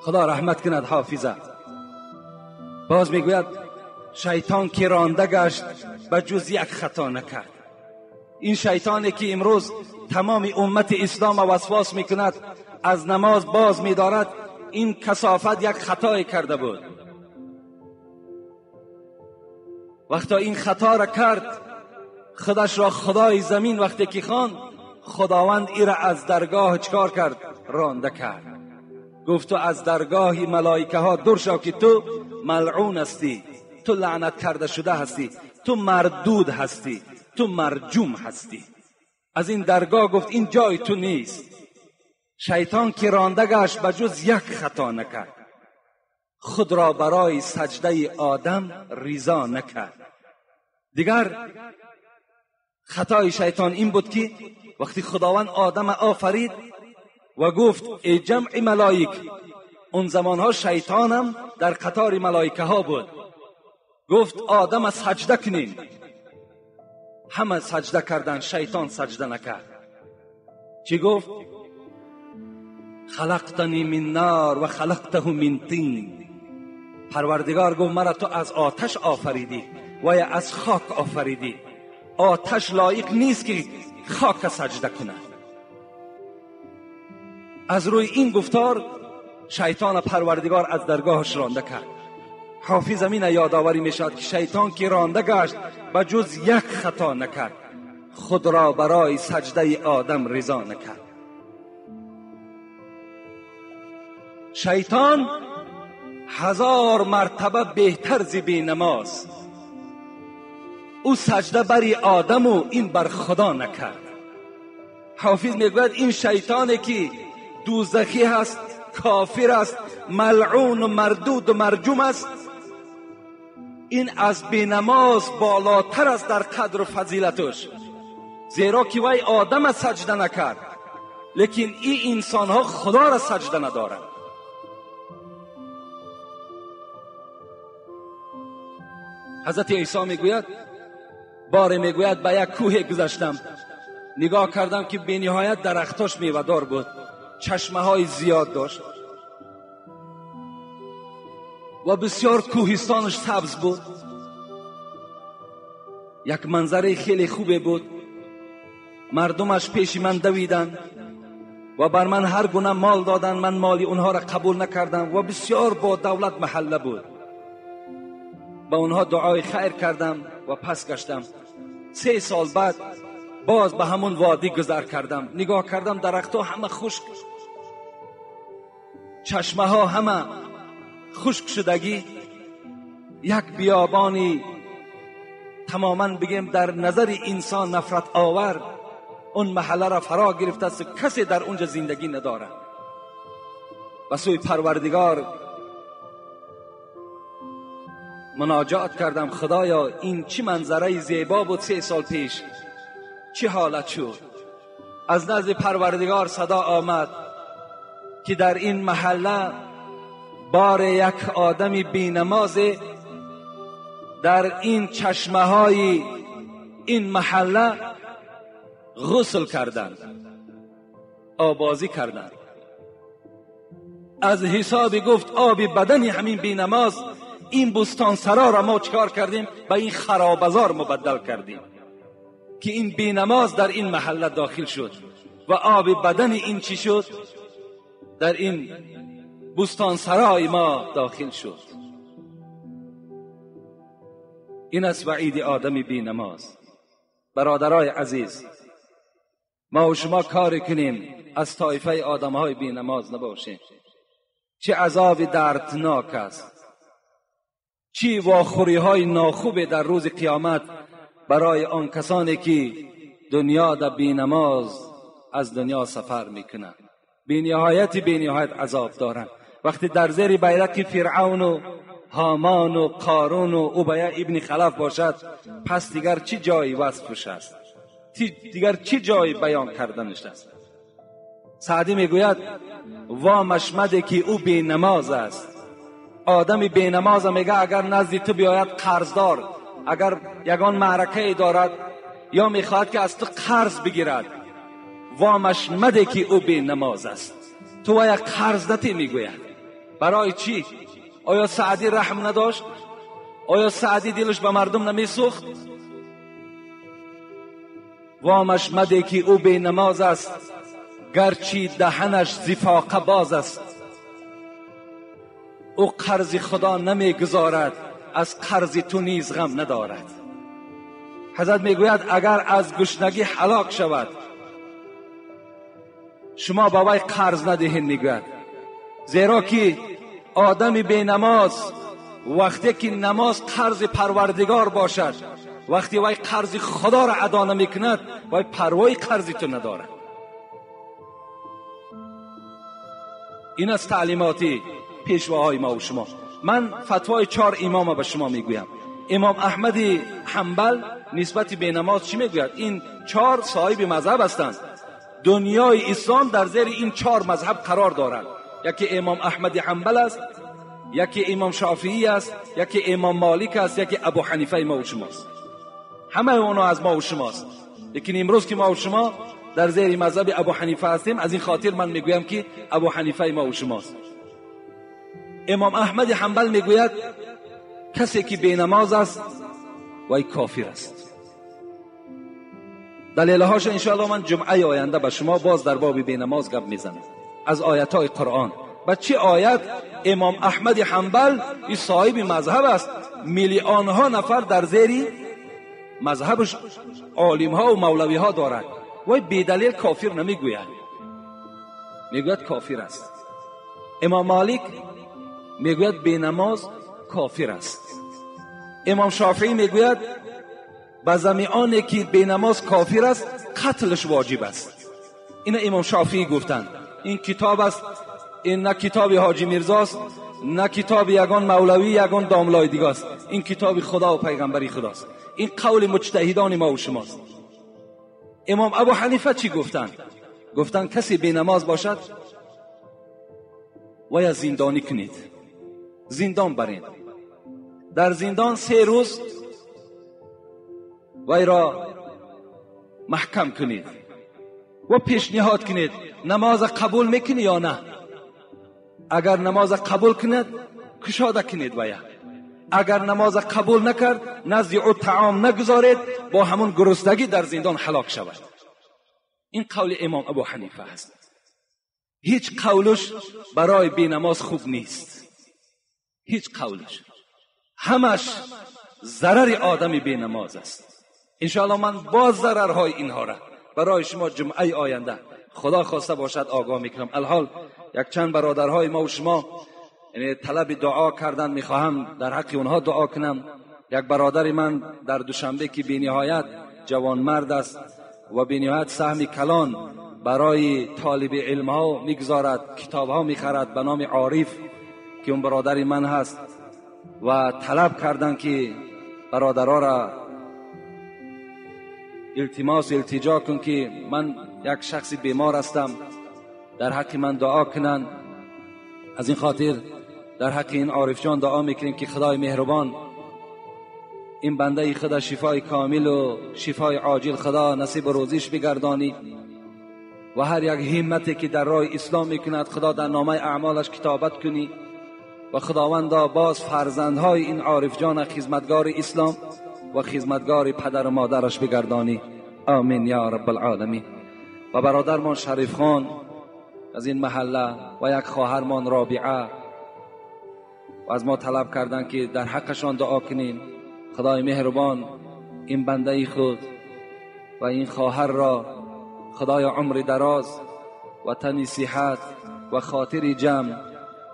خدا رحمت کند حافظه. باز میگوید شیطان که رانده گشت به جز یک خطا نکرد. این شیطانی که امروز تمام امت اسلام وسواس میکند، از نماز باز میدارد، این کثافت یک خطای کرده بود. وقتا این خطا را کرد، خودش را خدای زمین وقتی که خواند، خداوند ای را از درگاه چکار کرد؟ رانده کرد. گفت تو از درگاه ملائکه ها دور شو که تو ملعون هستی، تو لعنت کرده شده هستی، تو مردود هستی، تو مرجوم هستی. از این درگاه گفت این جای تو نیست. شیطان که رانده گشت به جز یک خطا نکرد، خود را برای سجده آدم رضا نکرد. دیگر خطای شیطان این بود که وقتی خداوند آدم آفرید و گفت ای جمع ملائک، اون زمانها شیطانم در قطار ملائکه ها بود، گفت آدم سجده کنین. همه سجده کردن، شیطان سجده نکرد. چی گفت؟ خلقتنی من نار و خلقته من طین. پروردگار گفت مرا تو از آتش آفریدی و یا از خاک آفریدی. آتش لایق نیست که خاک سجده کنه. از روی این گفتار شیطان پروردگار از درگاهش رانده کرد. حافظ امین یادآوری میشد که شیطان که رانده گشت به جز یک خطا نکرد، خود را برای سجده آدم رضا نکرد. شیطان 1000 مرتبه بهتر ز بینماز. او سجده بر آدم و این بر خدا نکرد. حافظ میگوید این شیطانی که دوزخی هست، کافر است، ملعون و مردود و مرجوم است، این از بینماز بالاتر است در قدر و فضیلتش، زیرا که وی آدم سجده نکرد، لیکن این انسان ها خدا را سجده ندارند. حضرت عیسی میگوید بار میگوید به یک کوه گذشتم، نگاه کردم که بی نهایت درختاش میوه‌دار بود، چشمه های زیاد داشت و بسیار کوهستانش سبز بود. یک منظره خیلی خوبه بود. مردمش پیش من دویدن و بر من هر گونه مال دادن. من مالی اونها را قبول نکردم و بسیار با دولت محله بود. با اونها دعای خیر کردم و پس گشتم. 3 سال بعد باز به همون وادی گذر کردم. نگاه کردم درختها همه خشک، چشمه ها همه خشک شدگی. یک بیابانی تماما بگیم در نظر انسان نفرت آور اون محله را فرا گرفته است. کسی در اونجا زندگی نداره. و سوی پروردگار مناجات کردم، خدایا این چه منظره زیبا بود 3 سال پیش، چه حالت شد. از نزد پروردگار صدا آمد که در این محله بار یک آدم بینماز در این چشمه های این محله غسل کردند، آبازی کردند. از حساب گفت آب بدنی همین بینماز این بستان سرا را ما چکار کردیم؟ به این خرابزار مبدل کردیم که این بینماز در این محله داخل شد و آب بدن این چی شد؟ در این بستان سرای ما داخل شد. این است وعید آدم بینماز. برادرای عزیز، ما و شما کار کنیم از طایفه آدمهای بینماز نباشیم. چه عذاب دردناک است، چی واخوری های ناخوب در روز قیامت برای آن کسانی که دنیا در بینماز از دنیا سفر میکنند. بینهایت عذاب دارند. وقتی در زیر بیرق فرعون و هامان و قارون و ابی ابن خلف باشد، پس دیگر چی جای وصفش است؟ دیگر چی جای بیان کردنش است؟ سعدی میگوید وا مشمده که او بینماز است. آدم بینماز میگه اگر نزد تو بیاید قرضدار، اگر یگان معرکه دارد یا میخواهد که از تو قرض بگیرد، وا مشمده که او بینماز است. تو و یک قرض نتی میگوید. برای چی؟ آیا سعدی رحم نداشت؟ آیا سعدی دلش به مردم نمیسوخت؟ وا مشمده که او بینماز است، گرچه دهنش زفاقه باز است. او قرض خدا نمیگذارد، از قرض تو نیز غم ندارد. حضرت میگوید اگر از گشنگی هلاک شود شما با وی قرض ندهید. میگوید زیرا که آدم بینماز وقتی که نماز قرض پروردگار باشد، وقتی وی قرض خدا را ادا نمیکند وی پروای قرض تو ندارد. این است تعلیماتی پیشواهای ما و شما. من فتوای 4 امام به شما میگویم. امام احمد حنبل نسبت به نماز چی میگوید؟ این 4 صاحب مذهب هستند. دنیای اسلام در زیر این 4 مذهب قرار دارد. یکی امام احمد حنبل است، یکی امام شافعی است، یکی امام مالک است، یکی ابو حنیفه ما و شماست. همه اونا از ما و شماست. لیکن امروز که ما و شما در زیر مذهب ابو حنیفه هستیم، از این خاطر من میگویم که ابو حنیفه ما و شماست. امام احمد حنبل میگوید کسی که بینماز است وی کافر است. دلیلهاش انشاءالله من جمعه آینده به شما باز در باب بینماز گپ میزنم از آیاتهای قرآن. با چه آیت امام احمد حنبل این صاحب مذهب است، میلیون ها نفر در زیر مذهبش عالم ها و مولوی ها دارد، وی بیدلیل کافر نمیگوید، میگوید کافر است. امام مالک میگوید بینماز کافر است. امام شافعی میگوید به زمیانی که بینماز کافر است قتلش واجب است. این امام شافعی گفتند. این کتاب است، این نه کتاب حاجی میرزاست، نه کتاب یگان مولوی یگان داملای دیگه است. این کتاب خدا و پیغمبری خداست. این قول مجتهدان ما و شماست. امام ابو حنیفه چی گفتند؟ گفتند کسی بینماز باشد و یا زندانی کنید، زندان برید. در زندان 3 روز وی را محکم کنید و پیشنهاد کنید نماز قبول میکنی یا نه. اگر نماز قبول کند کشاده کنید وی. اگر نماز قبول نکرد نزد او طعام نگذارید، با همون گرسنگی در زندان هلاک شود. این قول امام ابو حنیفه است. هیچ قولش برای بینماز خوب نیست، هیچ قولش، همش ضرر آدم بینماز است. انشاءالله من باز ضررهای اینها را برای شما جمعه آینده خدا خواسته باشد آگاه میکنم. الحال یک چند برادرهای ما و شما طلب دعا کردن، میخواهم در حق اونها دعا کنم. یک برادر من در دوشنبه که بینهایت جوان مرد است و بینهایت سهم کلان برای طالب علم ها میگذارد، کتاب ها میخرد به نام عارف که اون برادر من هست، و طلب کردن که برادرها را التجا کن که من یک شخص بیمار هستم، در حق من دعا کنن. از این خاطر در حق این عارف جان دعا میکنیم که خدای مهربان این بنده خدا شفای کامل و شفای عاجل خدا نصیب روزیش بگردانی و هر یک همتی که در راه اسلام میکند خدا در نامه اعمالش کتابت کنی و خداوندا باز فرزندهای این عارف جان خدمتگار اسلام و خدمتگار پدر و مادرش بگردانی. آمین یا رب العالمین. و برادرمان شریف خان از این محله و یک خواهرمان رابعه و از ما طلب کردن که در حقشان دعا کنیم. خدای مهربان این بنده خود و این خواهر را خدای عمر دراز و تن صحت و خاطر جمع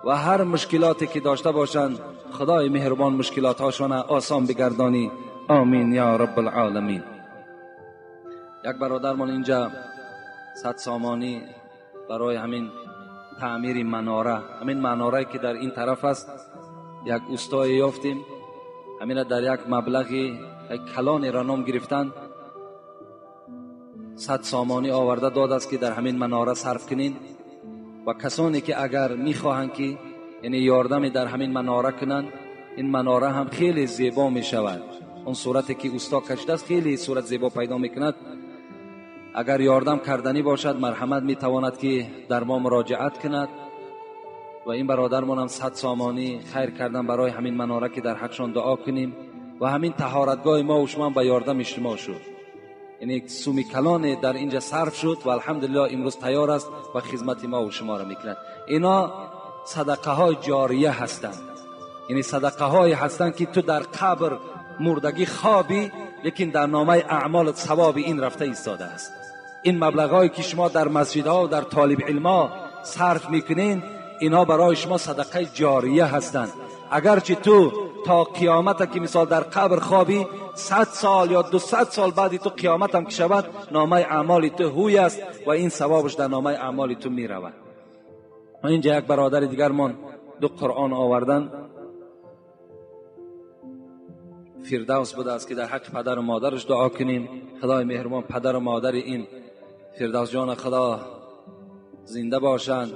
و هر مشکلاتی که داشته باشند خدای مهربان مشکلاتاشان آسان بگردانی. آمین یا رب العالمین. یک برادرمان اینجا 100 سامانی برای همین تعمیر مناره، همین مناره که در این طرف است، یک استای یافتیم، همین در یک مبلغی کلان را نام گرفتن 100 سامانی آورده داد است که در همین مناره صرف کنین و کسانی که اگر میخواهند که یعنی یاردمی در همین مناره کنن، این مناره هم خیلی زیبا می شود. اون صورتی که استا کشیده است خیلی صورت زیبا پیدا میکند. اگر یاردم کردنی باشد مرحمت میتواند که در ما مراجعت کند و این برادرمان هم 100 سامانی خیر کردن برای همین مناره که در حقشان دعا کنیم و همین طهارتگاه ما و شما به یاردم اجتماع شد. یعنی یک سومی کلان در اینجا صرف شد و الحمدلله امروز تیار است و خدمت ما و شما را میکند. اینا صدقه های جاریه هستند، یعنی صدقه های هستند که تو در قبر مردگی خوابی لیکن در نامه اعمال ثواب این رفته ایستاده است. این مبلغایی که شما در مسجدها و در طالب علما صرف میکنین اینا برای شما صدقه جاریه هستند. اگرچه تو تا قیامت که مثال در قبر خوابی 100 سال یا 200 سال بعد تو قیامت هم که شود نامه اعمال تو هوی است و این ثوابش در نامه اعمال تو می رود. و اینجا یک برادر دیگر من 2 قرآن آوردن، فردوس بوده است که در حق پدر و مادرش دعا کنیم. خدای مهربان پدر و مادر این فردوس جان خدا زنده باشند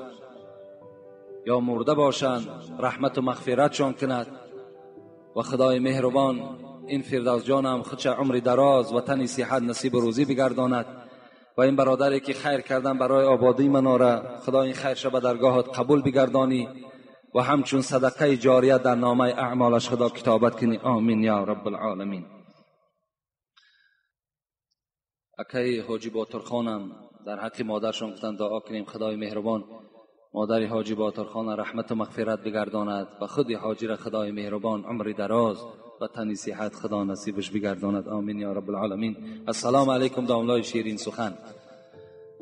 یا مرده باشند رحمت و مغفرتشان کند و خدای مهربان این فردوس جان هم خودش عمر دراز و تن صحت نصیب روزی بگرداند و این برادری که خیر کردن برای آبادی مناره خدا این خیرش به درگاهت قبول بگردانی و همچون صدقه جاریه در نامه اعمالش خدا کتابت کنی. آمین یا رب العالمین. اکی حاجی باتر خانم در حق مادرشان گفتن دعا کنیم خدای مهربان مادر حاجی باتر خان رحمت و مغفرت بگرداند و خود حاجی را خدای مهربان عمر دراز و تن صحت خدا نصیبش بگرداند. آمین یا رب العالمین. السلام علیکم داملای شیرین سخن،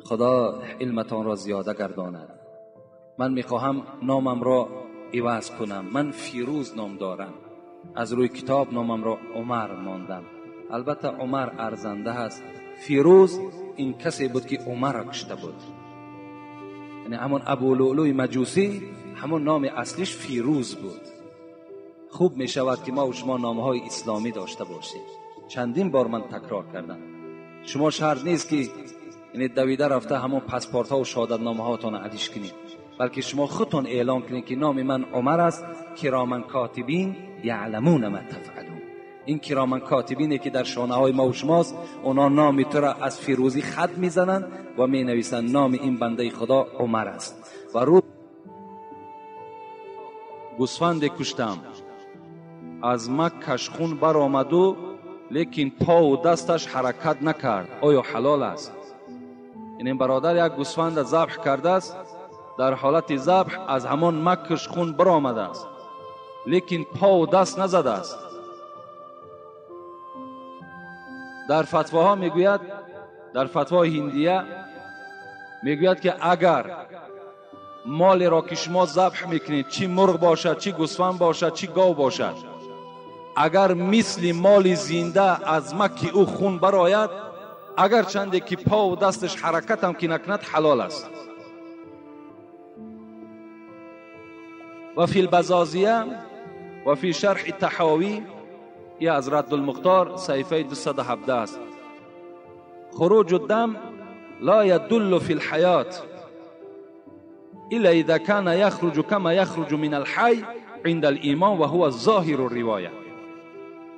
خدا علمتان را زیاده گرداند. من میخواهم نامم را عوض کنم. من فیروز نام دارم، از روی کتاب نامم را عمر ماندم. البته عمر ارزنده است، فیروز این کسی بود که عمر را کشته بود، یعنی همون ابو لؤلؤ مجوسی همون نام اصلیش فیروز بود. خوب می شود که ما و شما نامهای اسلامی داشته باشیم. چندین بار من تکرار کردم، شما شرط نیست که یعنی دویده رفته همون پاسپورت ها و شهادت نامه هاتون عدیش کنید. بلکه شما خودتون اعلام کنید که نام من عمر است، کراما کاتبین یعلمون ما تفعلون. این کراما کاتبینه که در شانه های ما و شماست، اونا نام تو را از فیروزی خط میزنن و می نویسن نام این بنده خدا عمر است. و رو گوسفند کشتم، از مکش خون بر آمد و لیکن پا و دستش حرکت نکرد، آیا حلال است؟ این برادر یک گوسفند ذبح کرده است، در حالت ذبح از همان مکش خون بر آمده است لیکن پا و دست نزده است. در فتواها میگوید، در فتوای هندیه میگوید که اگر مال را که شما ذبح میکنید، چی مرغ باشد، چی گوسفند باشد، چی گاو باشد، اگر مثل مال زنده از مکی او خون برآید، اگر چنده که پا و دستش حرکت هم که نکند، حلال است. و فی البزازیه و فی شرح تحاوی، ای از رد المختار صحیفه 217 است. خروج الدم لا يدل في الحياة الا اذا كان يخرج كما يخرج من الحي عند الامام و هو ظاهر الروايه.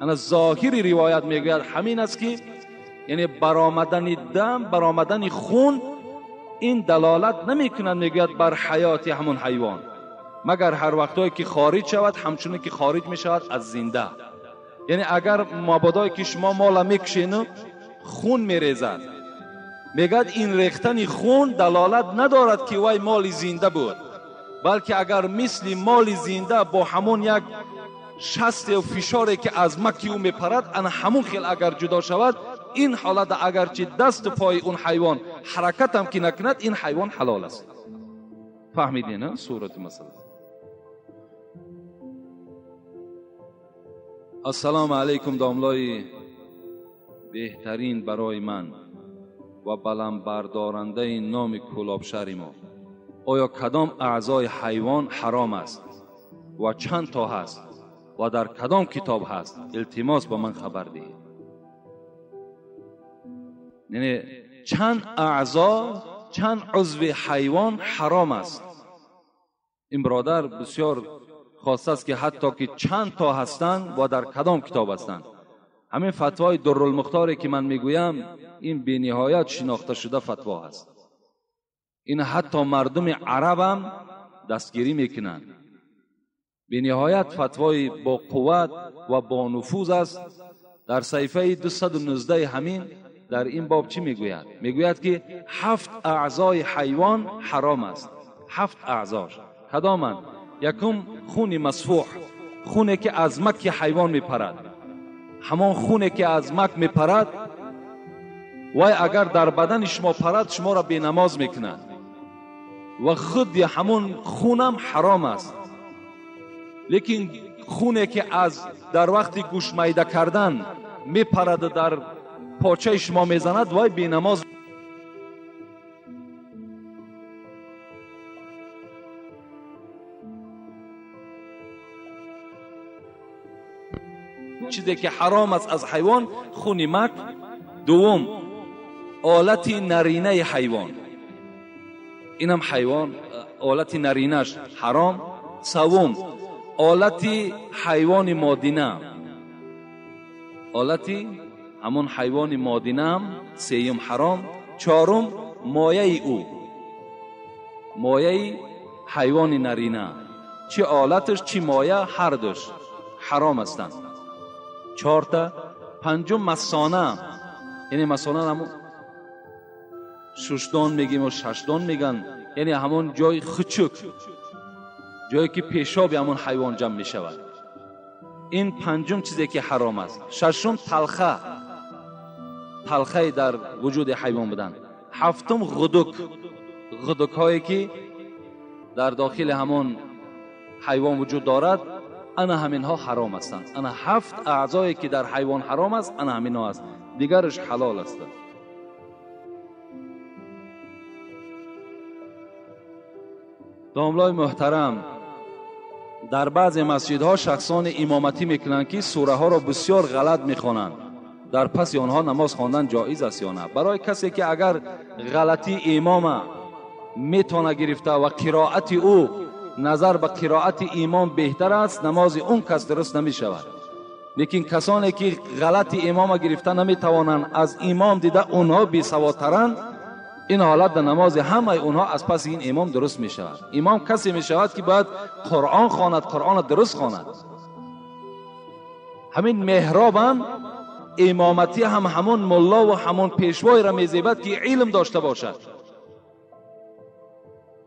انا ظاهر روایت میگوید همین است که یعنی برآمدن دم، برآمدن خون، این دلالت نمیکند میگوید بر حیات همون حیوان، مگر هر وقتایی که خارج شود همچنین که خارج میشود از زنده. یعنی اگر مابادای که شما مالا میکشین خون میریزد، میگد این ریختن خون دلالت ندارد که وای مال زنده بود، بلکه اگر مثل مال زنده با همون یک شست و فشاری که از مکی او میپرد، انا همون خیل اگر جدا شود، این حالت اگرچه دست و پای اون حیوان حرکت هم که نکند، این حیوان حلال است. فهمیدین نه صورت مسئله؟ السلام علیکم داملای بهترین برای من و بلند بردارنده نام کلابشهر ما، آیا کدام اعضای حیوان حرام است و چند تا هست و در کدام کتاب هست؟ التماس با من خبر دهید. یعنی چند اعضا، چند عضو حیوان حرام است. این برادر بسیار خواسته است که حتی که چند تا هستند و در کدام کتاب هستند. همین فتوای درالمختاری که من میگویم، این به نهایت شناخته شده فتوا است. این حتی مردم عرب هم دستگیری میکنند. به نهایت فتوای با قوت و با نفوذ است. در صحیفه 219 همین در این باب چی میگوید؟ میگوید که 7 اعضای حیوان حرام است. 7 اعضاش کدامند؟ یکم خون مسفوح، خونه که از مک حیوان میپرد، همان خونه که از مک میپرد وای اگر در بدن شما پرد شما را بی نماز میکنند و خود همون خونم حرام است. لیکن خونه که از در وقت گوش میده کردن میپرد و در پاچه شما میزند، وای بی نماز. چیزی که حرام است از حیوان خون مک. دوم آلت نرینه حیوان، اینم حیوان آلت نرینش حرام. سوم آلت حیوان مادینه، آلت همون حیوان مادینه هم سیم حرام. چهارم مایه او، مایه حیوان نرینه، چی آلتش چی مایه هر دوش حرام هستند. 4 تا. پنجم مسانه، یعنی مسانه همون ششدان میگیم و ششدان میگن، یعنی همون جای خچک، جایی که پیشاب همون حیوان جمع میشود. این پنجم چیزی که حرام است. ششم تلخه، تلخه در وجود حیوان بدن. هفتم غدک، غدک هایی که در داخل همون حیوان وجود دارد، انا همین ها حرام هستند. انا 7 اعضایی که در حیوان حرام است، انا همین ها است، دیگرش حلال است. داملای محترم، در بعض مسجدها شخصان امامتی میکنند که سوره ها را بسیار غلط میخوانند. در پس آنها نماز خواندن جایز است یا نه؟ برای کسی که اگر غلطی امام میتونه گرفته و قرائت او نظر به قرائت امام بهتر است، نماز اون کس درست نمی شود. لیکن کسانی که غلط امام گرفته نمی توانند از امام دیده اونها بی سوادترند، این حالت در نماز همه اونها از پس این امام درست می شود. امام کسی می شود که باید قرآن خواند، قرآن درست خواند. همین محراب هم امامتی هم همون ملا و همون پیشوای را می زیبد که علم داشته باشد.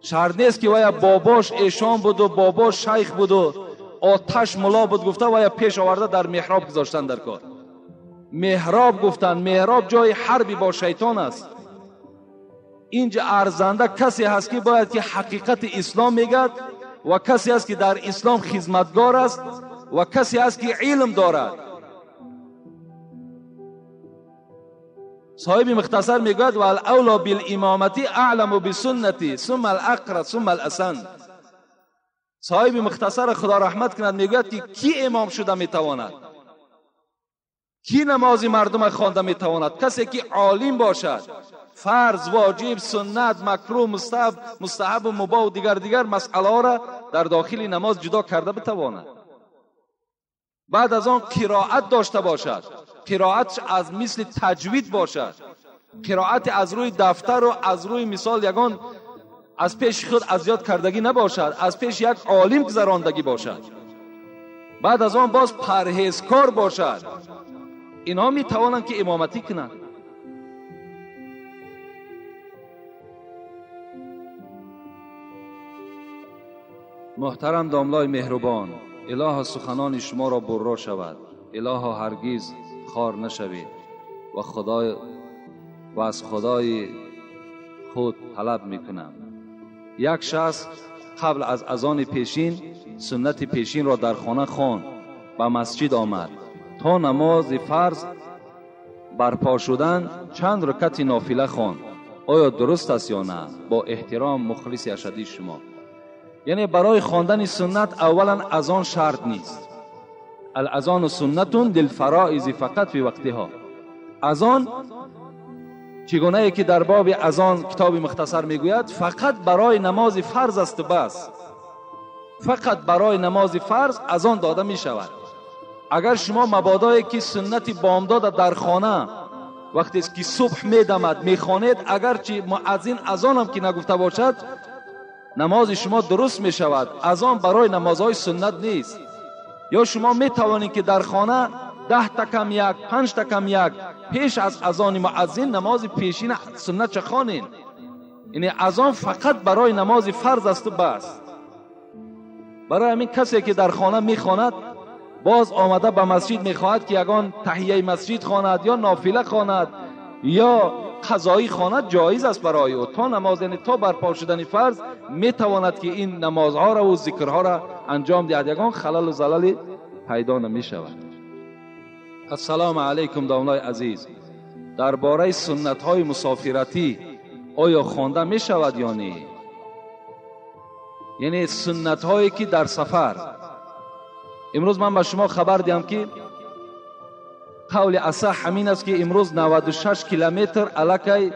شرط نیست که ویا باباش ایشان بود و باباش شیخ بود و آتش ملا بود گفته ویا پیش آورده در محراب گذاشتن در کار. محراب گفتن محراب جای حربی با شیطان است. اینجا ارزنده کسی هست که باید که حقیقت اسلام میگد و کسی هست که در اسلام خدمتگار است و کسی هست که علم دارد. صاحب مختصر میگوید و الاولا بالامامتی اعلم بسنتی ثم الاقرا ثم الاسن. صاحب مختصر خدا رحمت کند میگوید که کی امام شده میتواند، کی نماز مردم خوانده میتواند؟ کسی که عالم باشد، فرض، واجب، سنت، مکروه، مستحب و مباح و دیگر مسئله را در داخل نماز جدا کرده بتواند. بعد از آن قرائت داشته باشد، قرائت از مثل تجوید باشد، قرائت از روی دفتر و از روی مثال یگان از پیش خود اذیت کردگی نباشد، از پیش یک عالم گذراندگی باشد. بعد از آن باز پرهیزکار باشد. اینا می توانند که امامتی کنند. محترم داملای مهربان، الها سخنان شما را برا شود، الها هرگز خار نشوید و از خدای خود طلب میکنم. یک شخص قبل از اذان پیشین سنت پیشین را در خانه خواند، به مسجد آمد تا نماز فرض برپا شدن چند رکعت نافله خواند. آیا درست است یا نه؟ با احترام مخلص اشدی شما. یعنی برای خواندن سنت اولا اذان شرط نیست. الاذان سنت للفرائض فقط فی وقتها. اذان چگونه ای که در باب اذان کتاب مختصر میگوید فقط برای نماز فرض است و بس. فقط برای نماز فرض اذان داده می شود. اگر شما مبادایی که سنت بامداد در خانه وقتی که صبح میدمد میخوانید، اگرچه مؤذن اذان هم که نگفته باشد نماز شما درست می شود. اذان برای نمازهای سنت نیست. یا شما می توانید که در خانه 10 تکم یک 5 تکم یک پیش از اذان مؤذن نماز پیشین سنت چه خوانید. یعنی اذان فقط برای نماز فرض است و بس. برای همین کسی که در خانه می خواند باز آمده به مسجد می خواهد که یگان تحیه مسجد خواند یا نافله خواند یا قضایی خواند، جایز است برای او. تا نماز یعنی تا برپا شدن فرض می تواند که این نمازها را و ذکرها را انجام دهد، یگان خلل و زلل پیدا نمی شود. السلام علیکم داملای عزیز، درباره سنت های مسافرتی آیا خوانده می شود یا نه؟ یعنی سنت هایی که در سفر. امروز من به شما خبر دهم که قول اصح همین است که امروز 96 کیلومتر الکی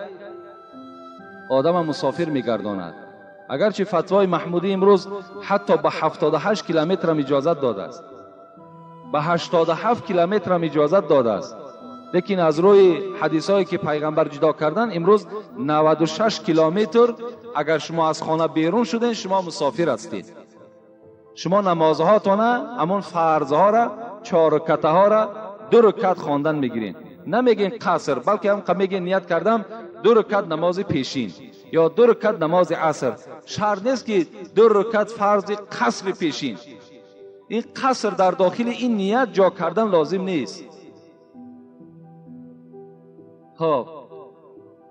آدم مسافر میگرداند. اگرچه فتوای محمودی امروز حتی به 78 کیلومتر هم اجازت داده است، به 87 کیلومتر هم اجازت داده است، لیکن از روی حدیثایی که پیغمبر جدا کردن امروز 96 کیلومتر اگر شما از خانه بیرون شدین شما مسافر هستید. شما نمازهاتون همون فرضها را 4 رکعت ها را 2 رکعت خواندن میگیرین، نمیگین قصر، بلکه هم میگین نیت کردم 2 رکعت نماز پیشین یا 2 رکعت نماز عصر. شرط نیست که 2 رکعت فرض قصر پیشین. این قصر در داخل این نیت جا کردن لازم نیست. خب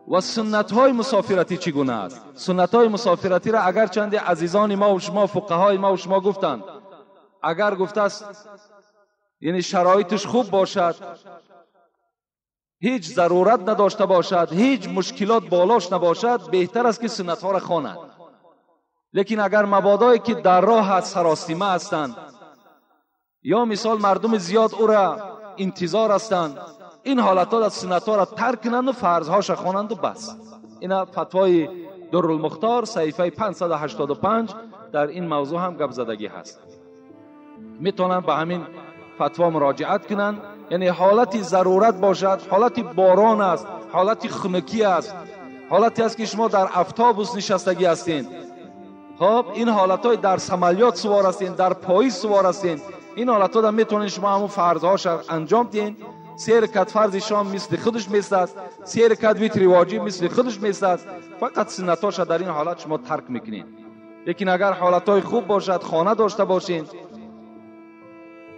و سنت های مسافرتی چگونه است؟ سنت های مسافرتی را اگر چند عزیزان ما و شما فقهای ما و شما گفتند، اگر گفته است یعنی شرایطش خوب باشد، هیچ ضرورت نداشته باشد، هیچ مشکلات بالاش نباشد، بهتر است که سنت ها را خواند. لیکن اگر مبادایی که در راه سراسیمه هستند یا مثال مردم زیاد او را انتظار هستند، این حالت ها سنت ها را ترک کنند و فرض هاش خوانند و بس. این فتوای درالمختار صحیفه 585 در این موضوع هم گپ زدگی هست. میتونن به همین فتوا مراجعت کنن. یعنی حالتی ضرورت باشد، حالتی باران است، حالتی خنکی است، حالتی است که شما در اتوبوس نشستگی هستین، خب این حالتای در سمالیات سوار هستین، در پاییز سوار هستین، این حالتا در میتونین شما همون فرضهاش انجام دین. 3 رکعت فرض شام مثل خودش میستد، 3 رکعت وتر واجب مثل خودش میستد، فقط سنتاش در این حالت شما ترک میکنین. لیکن اگر حالتای خوب باشد، خانه داشته باشین،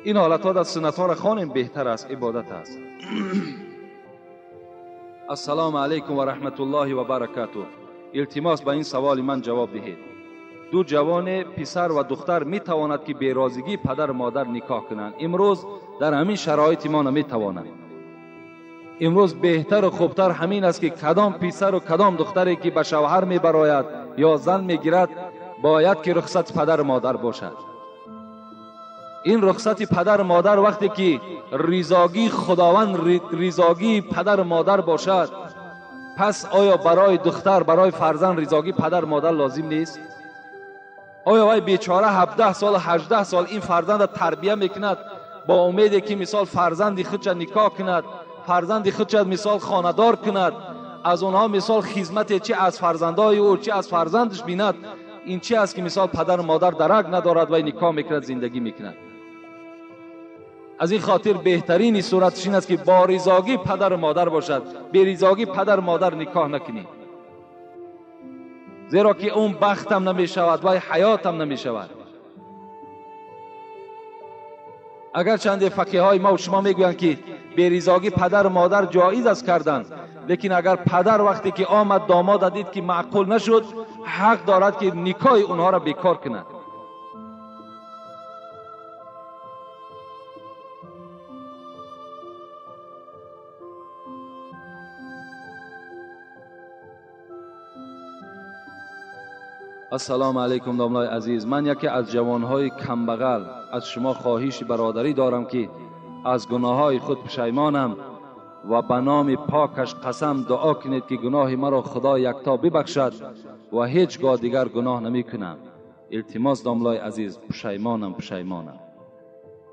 این حالتها در سنتها را خوانیم، بهتر است، عبادت است. السلام علیکم و رحمت الله و برکاته. التماس به این سوال من جواب دهید. 2 جوان پسر و دختر می تواند که بیرازگی پدر و مادر نکاح کنند. امروز در همین شرایط ما نمی توانند. امروز بهتر و خوبتر همین است که کدام پسر و کدام دختری که به شوهر می براید یا زن می گیرد باید که رخصت پدر و مادر باشد. این رخصت پدر و مادر وقتی که رضاگی خداوند، رضاگی پدر و مادر باشد، پس آیا برای دختر، برای فرزند رضاگی پدر و مادر لازم نیست؟ آیا وای بیچاره 17 سال 18 سال این فرزند تربیت میکند با امیدی که مثال فرزندی خودش نکاح کند، فرزندی خودش مثال خانه‌دار کند، از اونها مثال خدمت چه از فرزندای او چه از فرزندش بیند، این چه است که مثال پدر و مادر درک ندارد و نکاح میکند، زندگی میکند. از این خاطر بهترین صورتش این است که با رضاگی پدر و مادر باشد، بی رضاگی پدر و مادر نکاح نکنید، زیرا که اون بخت هم نمی شود و حیات هم نمی شود. اگر چند فقیه های ما و شما میگویند که بی رضاگی پدر و مادر جایز است کردن، لیکن اگر پدر وقتی که آمد داماد دید که معقول نشد، حق دارد که نکاح اونها را بیکار کند. السلام علیکم داملای عزیز. من یکی از جوانهای کمبغل از شما خواهش برادری دارم که از گناههای خود پشیمانم و به نام پاکش قسم دعا کنید که گناه مرا خدا یکتا ببخشد و هیچگاه دیگر گناه نمی کنم. التماس داملای عزیز، پشیمانم.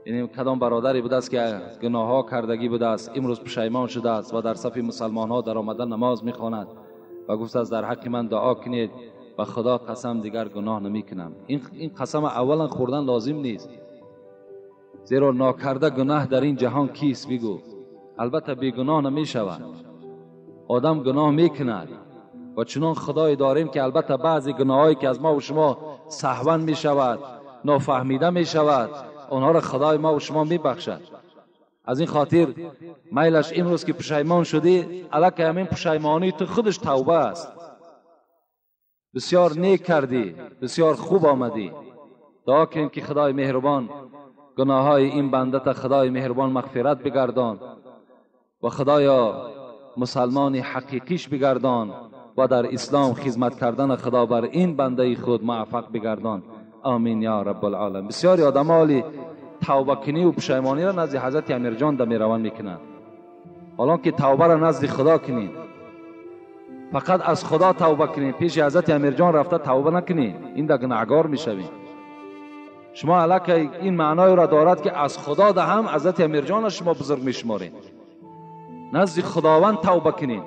یعنی کدام برادری بوده است که گناه ها کردگی بوده است، امروز پشیمان شده است و در صف مسلمان ها در آمدن نماز می خواند و گفته است در حق من دعا کنید و خدا قسم دیگر گناه نمی کنم. این قسم اولا خوردن لازم نیست، زیرا ناکرده گناه در این جهان کیست؟ بگو. البته بی گناه نمی شود، آدم گناه می کند و چنان خدای داریم که البته بعضی گناهایی که از ما و شما سهوا می شود، نافهمیده می شود، آنها را خدای ما و شما می بخشد. از این خاطر میلش امروز که پشیمان شدی، الکی همین پشیمانی تو خودش توبه است. بسیار نیک کردی، بسیار خوب آمدی. دعا کنیم که خدای مهربان گناههای این بنده تا خدای مهربان مغفرت بگردان و خدایا مسلمان حقیقیش بگردان و در اسلام خدمت کردن خدا بر این بنده خود موفق بگردان. آمین یا رب العالمین. بسیاری آدمالی توبه کنی و پشیمانی را نزد حضرت امیر جان در میروان میکنند. حالا که توبه را نزد خدا کنین، فقط از خدا توبه کنین، پیش حضرت امیر جان رفته توبه نکنین، این در گناهگار میشوین. شما الکی این معنای را دارد که از خدا ده هم حضرت امیر جان شما بزرگ میشمارین، نزد خداوند توبه کنین.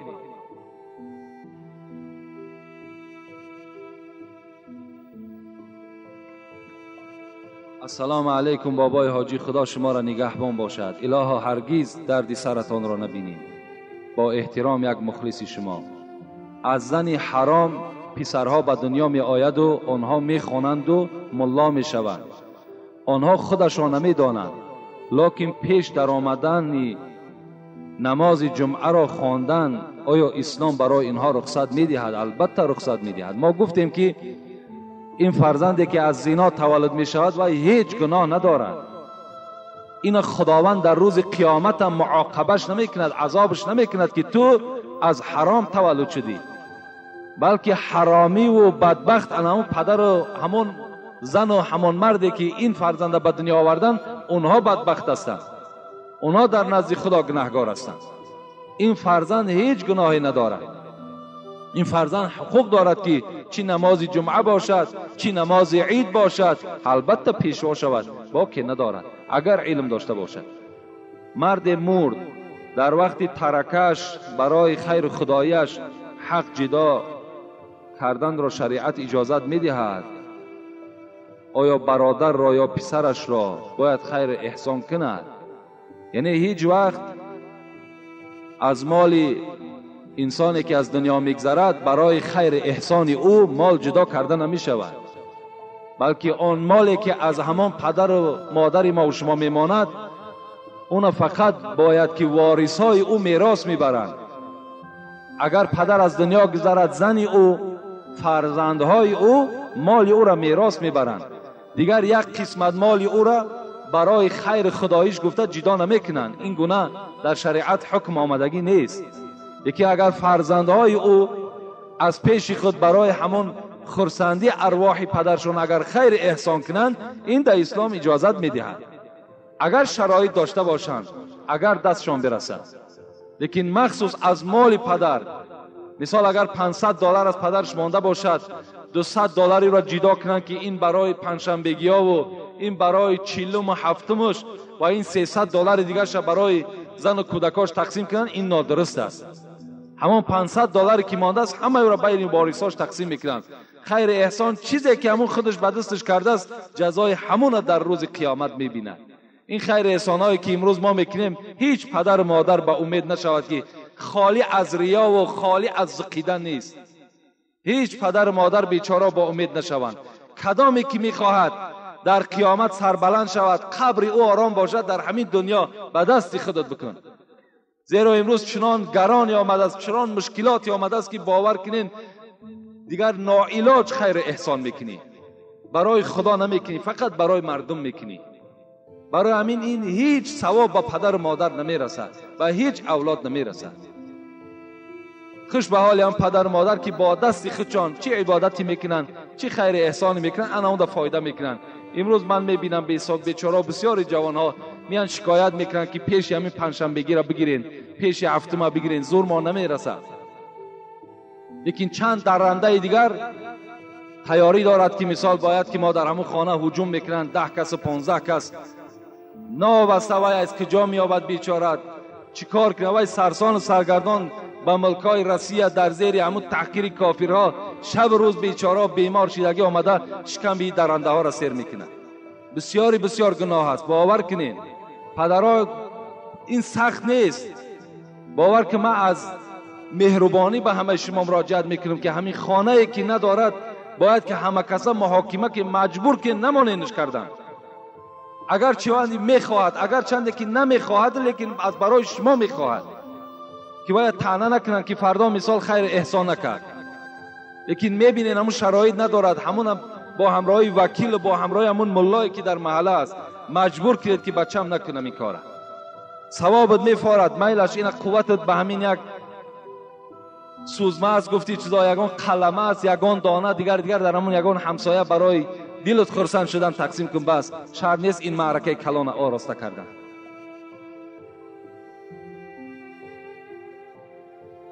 السلام علیکم بابای حاجی، خدا شما را نگهبان باشد. الها هرگز درد سرتان را نبینید. با احترام یک مخلص شما. از زن حرام پسرها به دنیا می آید و آنها می خوانند و ملا می شوند. آنها خودشان نمی دانند، لکن پیش در آمدن نماز جمعه را خواندن آیا اسلام برای اینها رخصت می دهد؟ البته رخصت می دهد. ما گفتیم که این فرزندی که از زنا تولد می شود و هیچ گناه ندارد، این خداوند در روز قیامت هم معاقبش نمی کند، عذابش نمی کند که تو از حرام تولد شدی، بلکه حرامی و بدبخت همون پدر و همون زن و همون مردی که این فرزند به دنیا آوردن، اونها بدبخت هستند، اونها در نزد خدا گناهگار هستند. این فرزند هیچ گناهی ندارد. این فرزند حقوق دارد که چی نماز جمعه باشد، چی نماز عید باشد، البته پیشوا شود، با که ندارد اگر علم داشته باشد. مرد مرد در وقت ترکش برای خیر خدایش حق جدا کردن را شریعت اجازت میدهد. آیا برادر را یا پسرش را باید خیر احسان کند؟ یعنی هیچ وقت از مال انسانی که از دنیا میگذرد برای خیر احسان او مال جدا کرده نمی شود، بلکه آن مالی که از همان پدر و مادر ما و شما میماند اون فقط باید که وارثای او میراث میبرند. اگر پدر از دنیا گذرد زن او، فرزندهای او مال او را میراث میبرند، دیگر یک قسمت مال او را برای خیر خداییش گفته جدا نمیکنند. این گونه در شریعت حکم آمدگی نیست. یکی اگر فرزندهای او از پیش خود برای همون خرسندی ارواح پدرشون اگر خیر احسان کنند، این در اسلام اجازت میدهد اگر شرایط داشته باشند، اگر دستشان برسد. لیکن مخصوص از مال پدر، مثال اگر $500 از پدرش مانده باشد، $200 را جدا کنند که این برای پنجشنبگی ها و این برای چهلم و هفتمش و این $300 دیگرش برای زن و کودکاش تقسیم کنند، این نادرست است. همون $500 که مانده است همه را بین وارثاش تقسیم میکنند. خیر احسان چیزی که همون خودش به دستش کرده است جزای همون در روز قیامت میبیند. این خیر احسانایی که امروز ما میکنیم هیچ پدر و مادر به امید نشود که خالی از ریا و خالی از زقیدن نیست. هیچ پدر و مادر بیچاره با امید نشوند. کدامی که میخواهد در قیامت سربلند شود، قبر او آرام باشد، در همین دنیا به دست خودت بکن. زیرا امروز چنان گرانی آمده است، چنان مشکلاتی آمده است که باور کنین دیگر ناعلاج خیر احسان میکنی، برای خدا نمیکنی، فقط برای مردم میکنی. برای همین این هیچ ثواب به پدر و مادر نمیرسد و هیچ اولاد نمیرسد. خوش به حال هم پدر و مادر که با دست خودشان چه عبادتی میکنن، چه خیر احسانی میکنن، انا اون فایده میکنن. امروز من میبینم بیچاره بسیاری جوان ها میان شکایت میکنن که پیش همین پنجشنبگی را بگیرین، پیش هفتم بگیرین، زور ما نمیرسد. لیکن چند درنده دیگر تیاری دارد که مثال باید که ما در همون خانه هجوم میکنن، 10 کس و 15 کس نابسته وای از کجا میابد بیچاره، چیکار کنه وای سرسان و سرگردان با ملکای روسیه در زیر همون تحقیر کافرها شب روز بیچاره بیمار شدگی آمده شکم بی درنده ها را سیر میکنه. بسیار گناه است. باور کنین پدرها این سخت نیست. باور که من از مهربانی به همه شما مراجعت میکنم که همین خانه ای که ندارد باید که همه کسا محاکمه که مجبور که نمانینش کردن. اگر چوندی میخواهد، اگر چنده که نمیخواهد، لیکن از برای شما میخواهد که باید طعنه نکنن که فردا مثال خیر احسان نکرد. لیکن میبینین همون شرایط ندارد، همون با همراهی وکیل و با همراهی همون ملایی که در محله است مجبور کرد که بچم نکنم این کاره. ثوابت میفارد، میلش این قوتت به همین یک سوزمه است، گفتی چیزا یگان قلمه است، یگان دانه دیگر در همون یگان همسایه برای دلت خرسند شدن تقسیم کن. بس شر نیست این معرکه کلان آراسته کردن.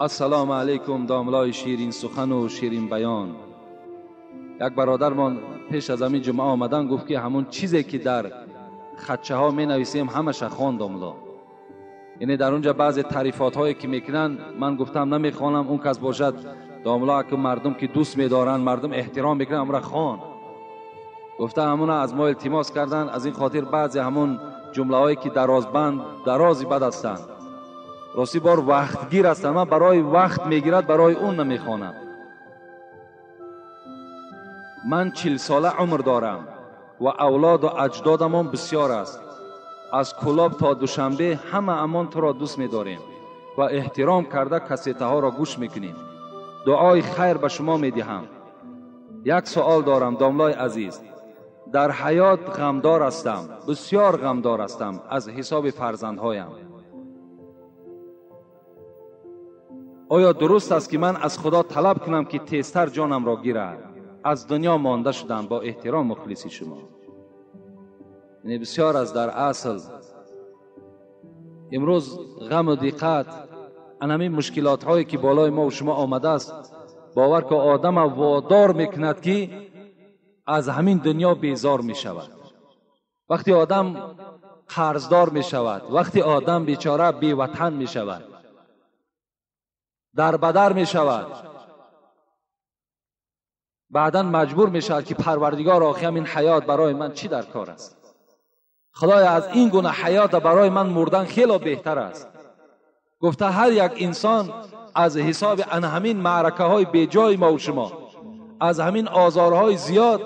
السلام علیکم داملای شیرین سخن و شیرین بیان. یک برادرمان پیش از همین جمعه آمدن گفت که همون چیزی که در خدچه ها می نویسیم همش خوان داملا، یعنی در اونجا بعضی تعریفات هایی که میکنن من گفتم نمیخوانم، اون کس باشد داملا که مردم که دوست میدارن، مردم احترام میکنن، امرا خوان. گفته همون از ما التماس کردن، از این خاطر بعضی همون جمله هایی که درازبند درازی بد هستند، راستی بار وقت گیر هستند، من برای وقت میگیرد برای اون نمیخوانم. من 40 ساله عمر دارم و اولاد و اجدادم هم بسیار است. از کلاب تا دوشنبه همه امان تو را دوست می‌داریم و احترام کرده کسیته ها را گوش میکنیم. دعای خیر به شما میدهم. یک سوال دارم داملای عزیز، در حیات غمدار هستم، بسیار غمدار هستم از حساب فرزندهایم. آیا درست است که من از خدا طلب کنم که تیزتر جانم را گیرد؟ از دنیا مانده شدم. با احترام مخلصی شما. یعنی بسیار از در اصل امروز غم و دقت انمی مشکلات هایی که بالای ما و شما آمده است باور که آدم وادار میکند که از همین دنیا بیزار میشود. وقتی آدم قرضدار میشود، وقتی آدم بیچاره بی وطن میشود، در بدر میشود، بعدا مجبور میشود که پروردگار آخی همین حیات برای من چی در کار است؟ خدایا از این گونه حیات برای من مردن خیلی بهتر است. گفته هر یک انسان از حساب ان همین معرکه های بی جای ما و شما، از همین آزارهای زیاد،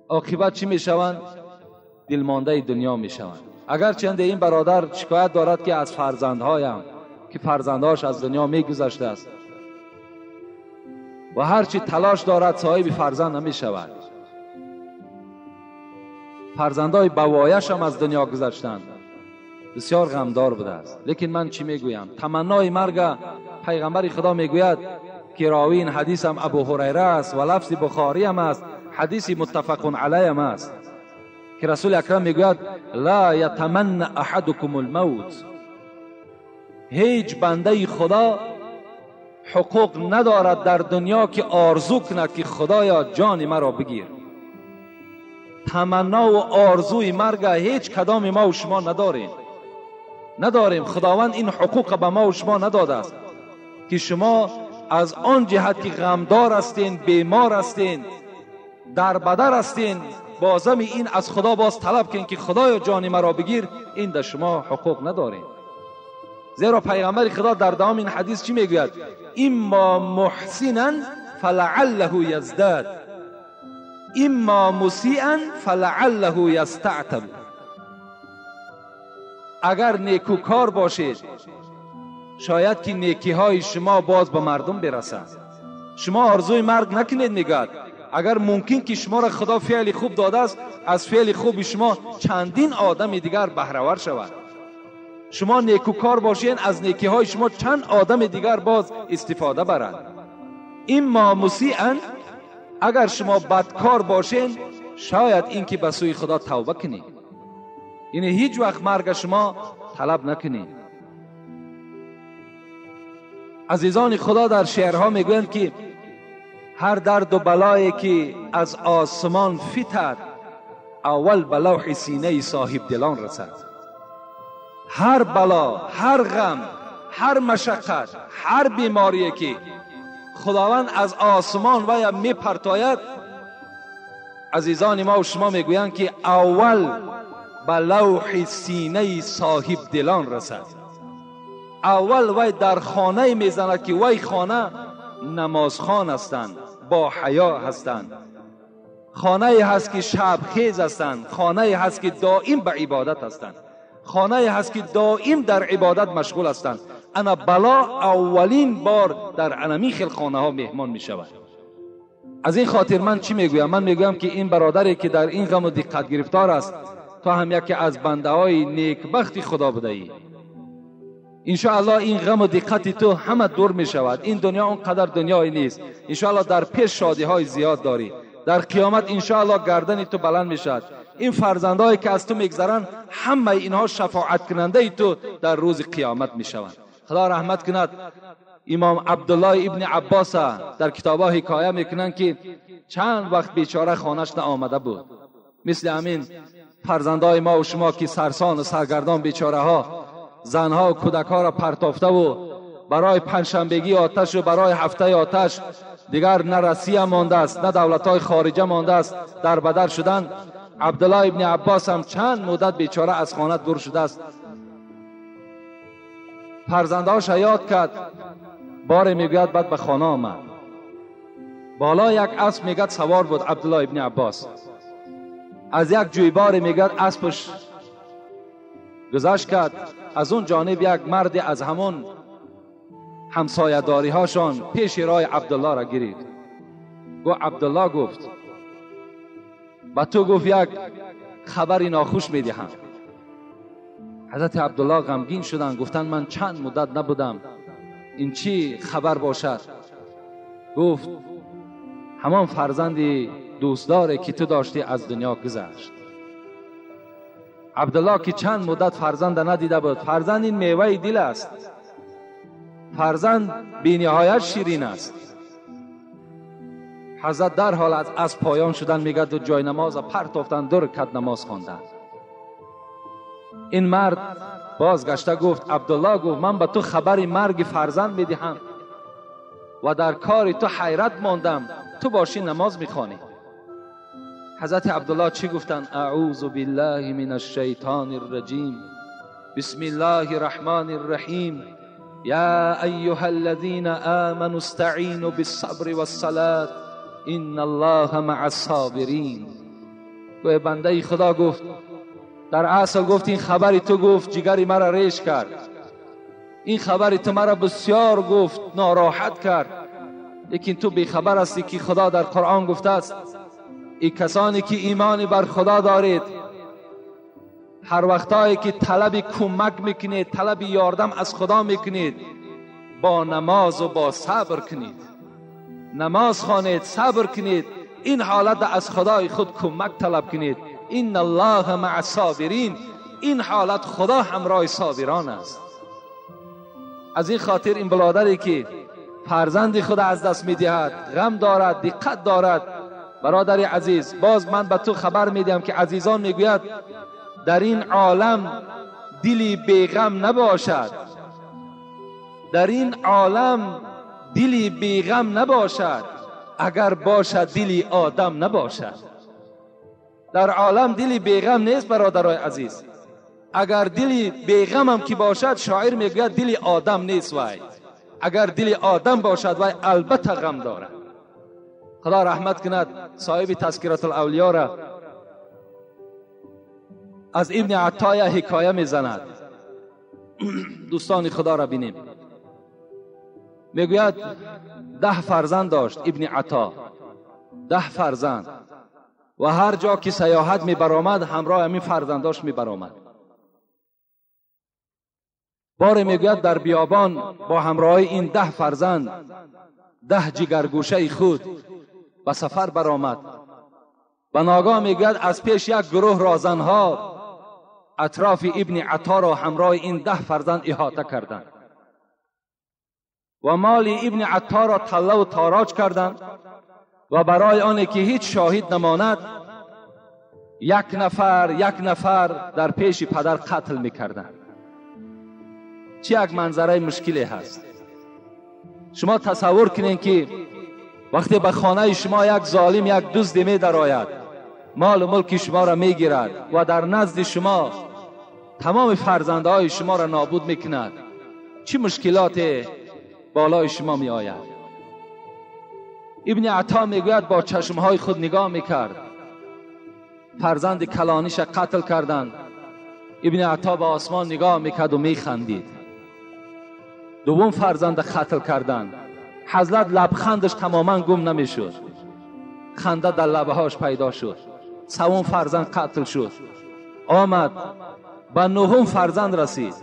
عاقبت چی میشوند؟ دلمانده دنیا میشوند. اگرچند این برادر شکایت دارد که از فرزندهایم که فرزندهاش از دنیا میگذشته است و هرچی تلاش دارد صاحب فرزند نمیشود. فرزندهای بوایش هم از دنیا گذشتند، بسیار غمدار بوده است. لیکن من چی میگویم؟ تمنای مرگ پیغمبر خدا میگوید که راوی این حدیث هم ابو هریره است و لفظ بخاری هم است، حدیث متفق علیه هم است که رسول اکرم میگوید لا یتمنى احدکم الموت. هیچ بنده خدا حقوق ندارد در دنیا که آرزو کند که خدایا جان مرا بگیر. تمنا و آرزوی مرگ هیچ کدام ما و شما نداریم. خداوند این حقوق به ما و شما نداده است که شما از آن جهت که غمدار هستین، بیمار هستین، در بدر هستین، بازم این از خدا باز طلب کن که خدایا جان مرا بگیر. این در شما حقوق ندارین. زیرا پیغمبر خدا در دوام این حدیث چی میگوید؟ اما محسنا فلعله یزداد اما مسیئا فلعله یستعتب. اگر نیکوکار باشید شاید که نیکی های شما باز به مردم برسد. شما آرزوی مرگ نکنید. میگد اگر ممکن که شما را خدا فعل خوب داده است، از فعل خوب شما چندین آدم دیگر بهره‌ور شود. شما نیکوکار باشین، از نیکی های شما چند آدم دیگر باز استفاده برند. اما مسیئا، اگر شما بدکار باشین شاید این که به سوی خدا توبه کنید. یعنی هیچ وقت مرگ شما طلب نکنید. عزیزان خدا در شعرها میگویند که هر درد و بلایی که از آسمان فتد اول به لوح سینه صاحب دلان رسد. هر بلا، هر غم، هر مشقت، هر بیماری که خداوند از آسمان و میپرتاید، عزیزان ما و شما میگویند که اول به لوح سینه صاحب دلان رسد. اول وی در خانه میزند که وی خانه نمازخوان هستند، با حیا هستند، خانه هست که شب خیز هستند، خانه هست که دائم به عبادت هستند، خانه هست که دائم در عبادت مشغول هستند. انا بلا اولین بار در انمی خیل خانه ها مهمان می شود. از این خاطر من چی میگویم؟ من میگویم که این برادری که در این غم و دقت گرفتار است، تو هم یکی از بنده های نیکبخت خدا بوده ای. انشاءالله این غم و دقت تو همه دور می شود. این دنیا اونقدر دنیای نیست. انشاءالله در پیش شادی های زیاد داری. در قیامت انشاءالله گردن تو بلند می شود. این فرزندایی که از تو میگذرن همه اینها شفاعت کننده تو در روز قیامت می شوند. خدا رحمت کند. امام عبدالله ابن عباس در کتابا حکایه میکنن که چند وقت بیچاره خانش آمده بود. مثل همین فرزندای ما و شما که سرسان و سرگردان بیچاره ها، زنها و کودک ها را پرتافته و برای پنجشنبگی آتش و برای هفته آتش دیگر نه روسیه مانده است نه دولت های خارجه مانده است، در بدر شدن. عبدالله ابن عباس هم چند مدت بیچاره از خانه دور شده است. فرزندهاش یاد کرد، بار میگوید بعد به خانه آمد. بالا یک اسب میگد سوار بود عبدالله ابن عباس. از یک جویبار میگد اسبش گذشت کرد. از اون جانب یک مرد از همون همسایه‌داری هاشان پیش راه عبدالله را گرفت. گفت عبدالله گفت با تو گفت یک خبری ناخوش میدهم. حضرت عبدالله غمگین شدن، گفتن من چند مدت نبودم، این چی خبر باشد؟ گفت همان فرزندی دوستداری که تو داشتی از دنیا گذشت. عبدالله که چند مدت فرزند ندیده بود، فرزند این میوه دل است، فرزند بی نهایت شیرین است. حضرت در حال از پایان شدن میگه دو جای نماز پرت افتن، 2 رکعت نماز خواندن. این مرد بازگشته گفت عبدالله گفت من به تو خبر مرگ فرزند میدهم و در کار تو حیرت ماندم، تو باشی نماز میخوانی. حضرت عبدالله چی گفتن؟ اعوذ بالله من الشیطان الرجیم بسم الله الرحمن الرحیم یا ایها الذین آمنوا استعینوا بالصبر والصلاة ان الله مع الصابرین. گویا بنده خدا گفت در اصل گفت این خبری تو گفت جگری مرا ریش کرد، این خبری تو مرا بسیار گفت ناراحت کرد، لیکن تو بیخبر هستی که خدا در قرآن گفته است ای کسانی که ایمانی بر خدا دارید هر وقتایی که طلب کمک میکنید، طلب یاردم از خدا میکنید، با نماز و با صبر کنید، نماز خوانید، صبر کنید، این حالت از خدای خود کمک طلب کنید. ان الله مع الصابرین، این حالت خدا همراه صابران است. از این خاطر این برادری که فرزند خود از دست میدهد غم دارد، دقت دارد. برادر عزیز، باز من به تو خبر میدم که عزیزان میگوید در این عالم دلی بیغم نباشد، در این عالم دلی بیغم نباشد، اگر باشد دلی آدم نباشد. در عالم دلی بیغم نیست برادرای عزیز. اگر دلی بیغم هم که باشد، شاعر میگوید دلی آدم نیست وای. اگر دلی آدم باشد وای البته غم دارد. خدا رحمت کند صاحب تذکرة الاولیاء را از ابن عطایه حکایه میزند. دوستان خدا را بینیم. میگوید 10 فرزند داشت ابن عطا، 10 فرزند، و هر جا که سیاحت میبرآمد همراه همین فرزنداش میبرآمد. بار میگوید در بیابان با همراهی این 10 فرزند 10 جگرگوشه خود به سفر برآمد و ناگاه میگوید از پیش یک گروه رازنها اطراف ابن عطا را همراه این 10 فرزند احاطه کردند و مال ابن عطا را تله و تاراج کردند و برای آنه که هیچ شاهد نماند یک نفر در پیش پدر قتل میکردند. چه یک منظره مشکلی هست. شما تصور کنین که وقتی به خانه شما یک ظالم، یک دزد می درآید، مال و ملک شما را میگیرد و در نزد شما تمام فرزندهای شما را نابود میکند، چه مشکلات بالای شما می آید. ابن عطا میگوید با چشمهای خود نگاه میکرد، فرزند کلانیش قتل کردند. ابن عطا به آسمان نگاه میکرد و میخندید. دوم فرزند قتل کردند. حضرت لبخندش تماما گم نمیشد، خنده در لبهاش پیدا شد. سوم فرزند قتل شد. آمد به 9م فرزند رسید.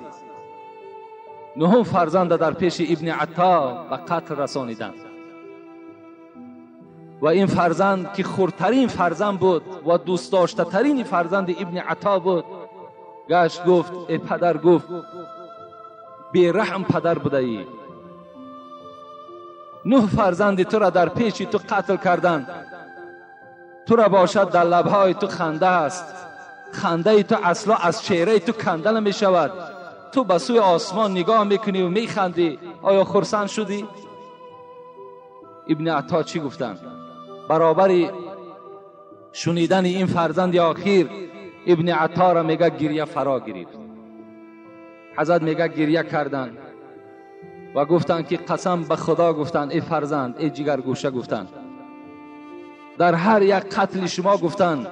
9م فرزند در پیش ابن عطا به قتل رسانیدند و این فرزند که خردترین فرزند بود و دوست داشته ترین فرزند ابن عطا بود، گشت گفت ای پدر، گفت بی رحم پدر بوده ای. 9 فرزند تو را در پیش تو قتل کردند. تو را باشد در لبهای تو خنده است، خنده تو اصلا از چهره تو کنده نمی شود. تو به سوی آسمان نگاه میکنی و میخندی. آیا خرسند شدی؟ ابن عطا چی گفتند؟ برابر شنیدن این فرزند آخر ابن عطا را میگه گریه فرا گرفت. حضرت میگه گریه کردند و گفتند که قسم به خدا، گفتند ای فرزند، ای جگرگوشه، گفتند در هر یک قتل شما گفتند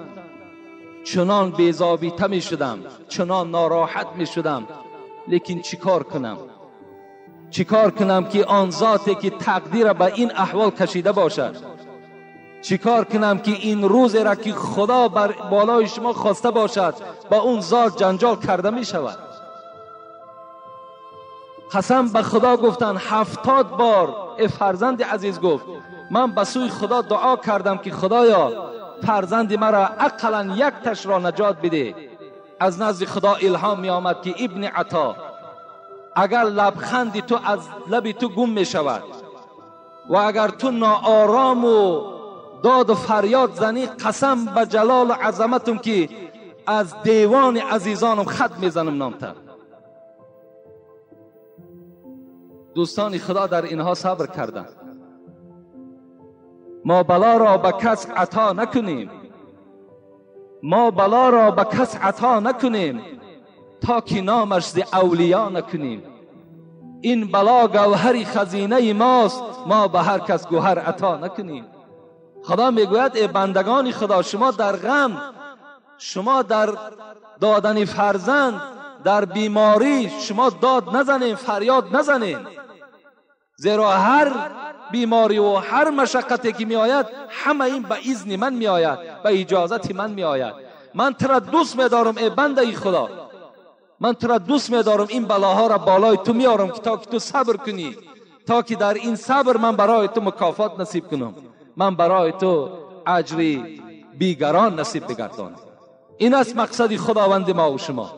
چنان بی‌ضابطه می شدم، چنان ناراحت می شدم، لیکن چیکار کنم که آن ذاتی که تقدیر به این احوال کشیده باشد، چیکار کنم که این روز را که خدا بر بالای شما خواسته باشد با اون ذات جنجال کرده می شود. قسم به خدا گفتند 70 بار ای فرزند عزیز، گفت من به سوی خدا دعا کردم که خدایا فرزند مرا اقلا یک تش را نجات بده. از نزد خدا الهام می آمد که ابن عطا اگر لبخند تو از لب تو گم می شود و اگر تو ناآرام و داد و فریاد زنی، قسم به جلال و عظمتم که از دیوان عزیزانم خط میزنم نامتر. دوستان خدا در اینها صبر کردند. ما بلا را به کس عطا نکنیم، ما بلا را به کس عطا نکنیم تا که نامش ز اولیا نکنیم. این بلا گوهری خزینه ماست، ما به هر کس گوهر عطا نکنیم. خدا میگوید ای بندگان خدا، شما در غم، شما در دادن فرزند، در بیماری شما داد نزنین، فریاد نزنین، زیرا هر بیماری و هر مشقتی که می آید همه این به اذن من می آید، به اجازت من می آید. من تو را دوست می دارم ای بنده خدا، من تو را دوست می دارم. این بلاها را بالای تو می آرم تا که تو صبر کنی، تا که در این صبر من برای تو مکافات نصیب کنم، من برای تو اجری بیگران نصیب بگردانم. این است مقصد خداوند ما و شما.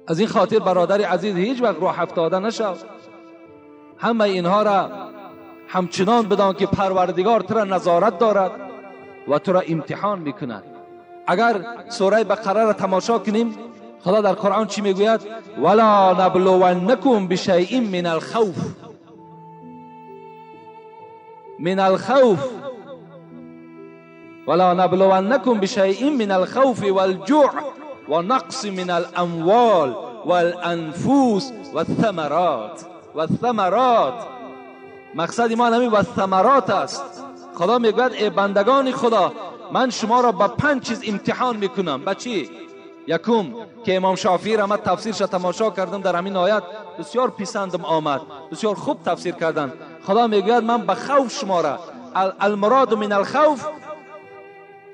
از این خاطر برادر عزیز هیچ وقت راه افتاده نشو. همه اینها را همچنان بدان که پروردگار تو را نظارت دارد و تو را امتحان میکند. اگر سوره بقره را تماشا کنیم، خدا در قرآن چی میگوید؟ ولا نبلونکم بشیء من الخوف، من الخوف، ولا نبلونکم بشیء من الخوف والجوع ونقص من الاموال والانفس والثمرات. والثمرات، مقصد ما همین والثمرات است. خدا میگوید ای بندگان خدا، من شما را با 5 چیز امتحان میکنم. با چی؟ یکم که امام شافعی را من تفسیرش تماشا کردم، در همین آیت بسیار پسندم آمد، بسیار خوب تفسیر کردن. خدا میگوید من به خوف شما را، المراد من الخوف،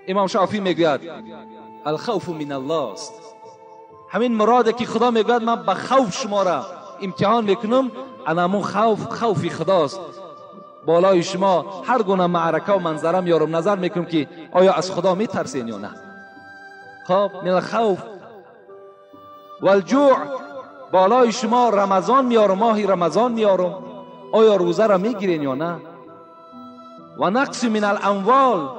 امام شافعی میگوید الخوف من الله است. همین مراده که خدا میگوید من به خوف شما را امتحان میکنم، انمون خوفی خداست. بالای شما هر گونه معرکه و منظره میارم، نظر میکنم که آیا از خدا میترسین یا نه. خب من الخوف والجوع، بالای شما رمضان میارم، ماهی رمضان میارم، آیا روزه را میگیرین یا نه. و نقص من الاموال،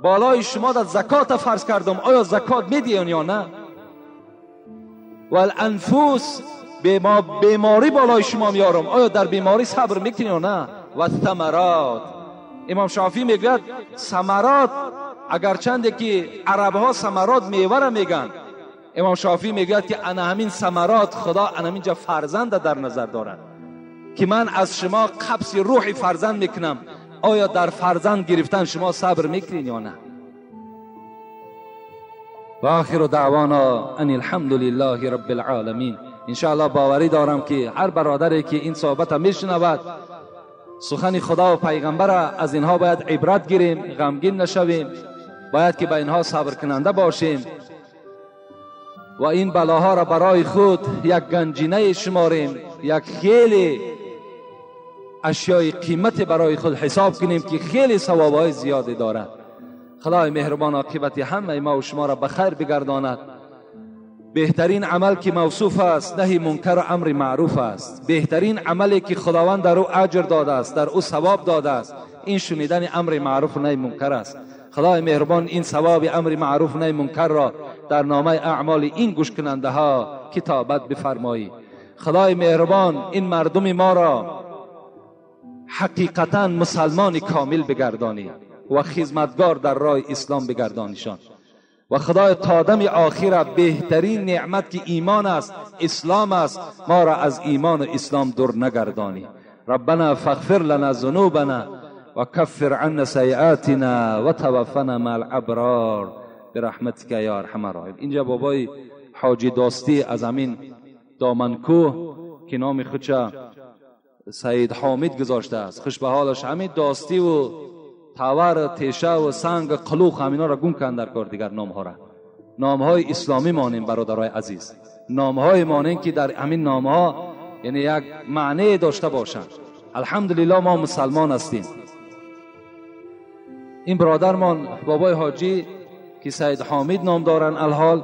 بالای شما در زکات فرض کردم، آیا زکات میدین یا نه. و الانفس، بیماری بالای شما میارم، آیا در بیماری صبر میکنین یا نه. و ثمرات، امام شافعی میگوید ثمرات، اگرچنده که عرب ها ثمرات میوه را میگن، امام شافعی میگوید که انا همین ثمرات خدا انا همینجا فرزند در نظر دارد، که من از شما قبض روح فرزند میکنم، آیا در فرزند گرفتن شما صبر میکنین یا نه. و آخر دعوانا ان الحمد لله رب العالمین. انشاءالله باوری دارم که هر برادری که این صحبت میشنود، سخن خدا و پیغمبر، از اینها باید عبرت گیریم، غمگین نشویم، باید که به اینها صبر کننده باشیم و این بلاها را برای خود یک گنجینه شماریم، یک خیلی اشیای قیمت برای خود حساب کنیم که خیلی ثوابهای زیادی دارد. خدای مهربان عاقبت همه ما و شما را بخیر بگرداند. بهترین عمل که موصوف است نهی منکر و امر معروف است. بهترین عملی که خداوند در او اجر داده است، در او ثواب داده است، این شنیدن امر معروف و نهی منکر است. خدای مهربان این ثواب امر معروف و نهی منکر را در نامه اعمال این گوش کننده ها کتابت بفرمایی. خدای مهربان این مردم ما را حقیقتا مسلمان کامل بگردانی و خدمتگار در راه اسلام بگردانیشان. و خدای تا دم آخر بهترین نعمت که ایمان است، اسلام است، ما را از ایمان و اسلام دور نگردانی. ربنا فاغفر لنا ذنوبنا و کفر عنا سیئاتنا و توفنا مع الابرار برحمتک یا ارحم الراحمین. اینجا بابای حاجی داستی از همین دامنکوه که نام خودش سید حامد گذاشته است، خوش به حالش، همین داستی و تاور، تیشه و سنگ، قلوخ، همینا را گم کن در کار دیگر. نامها را نامهای اسلامی مانیم برادرای عزیز، نامهای مانیم که در همین نامها یعنی یک معنی داشته باشند. الحمدلله ما مسلمان هستیم. این برادرمان بابای حاجی که سید حامد نام دارن الحال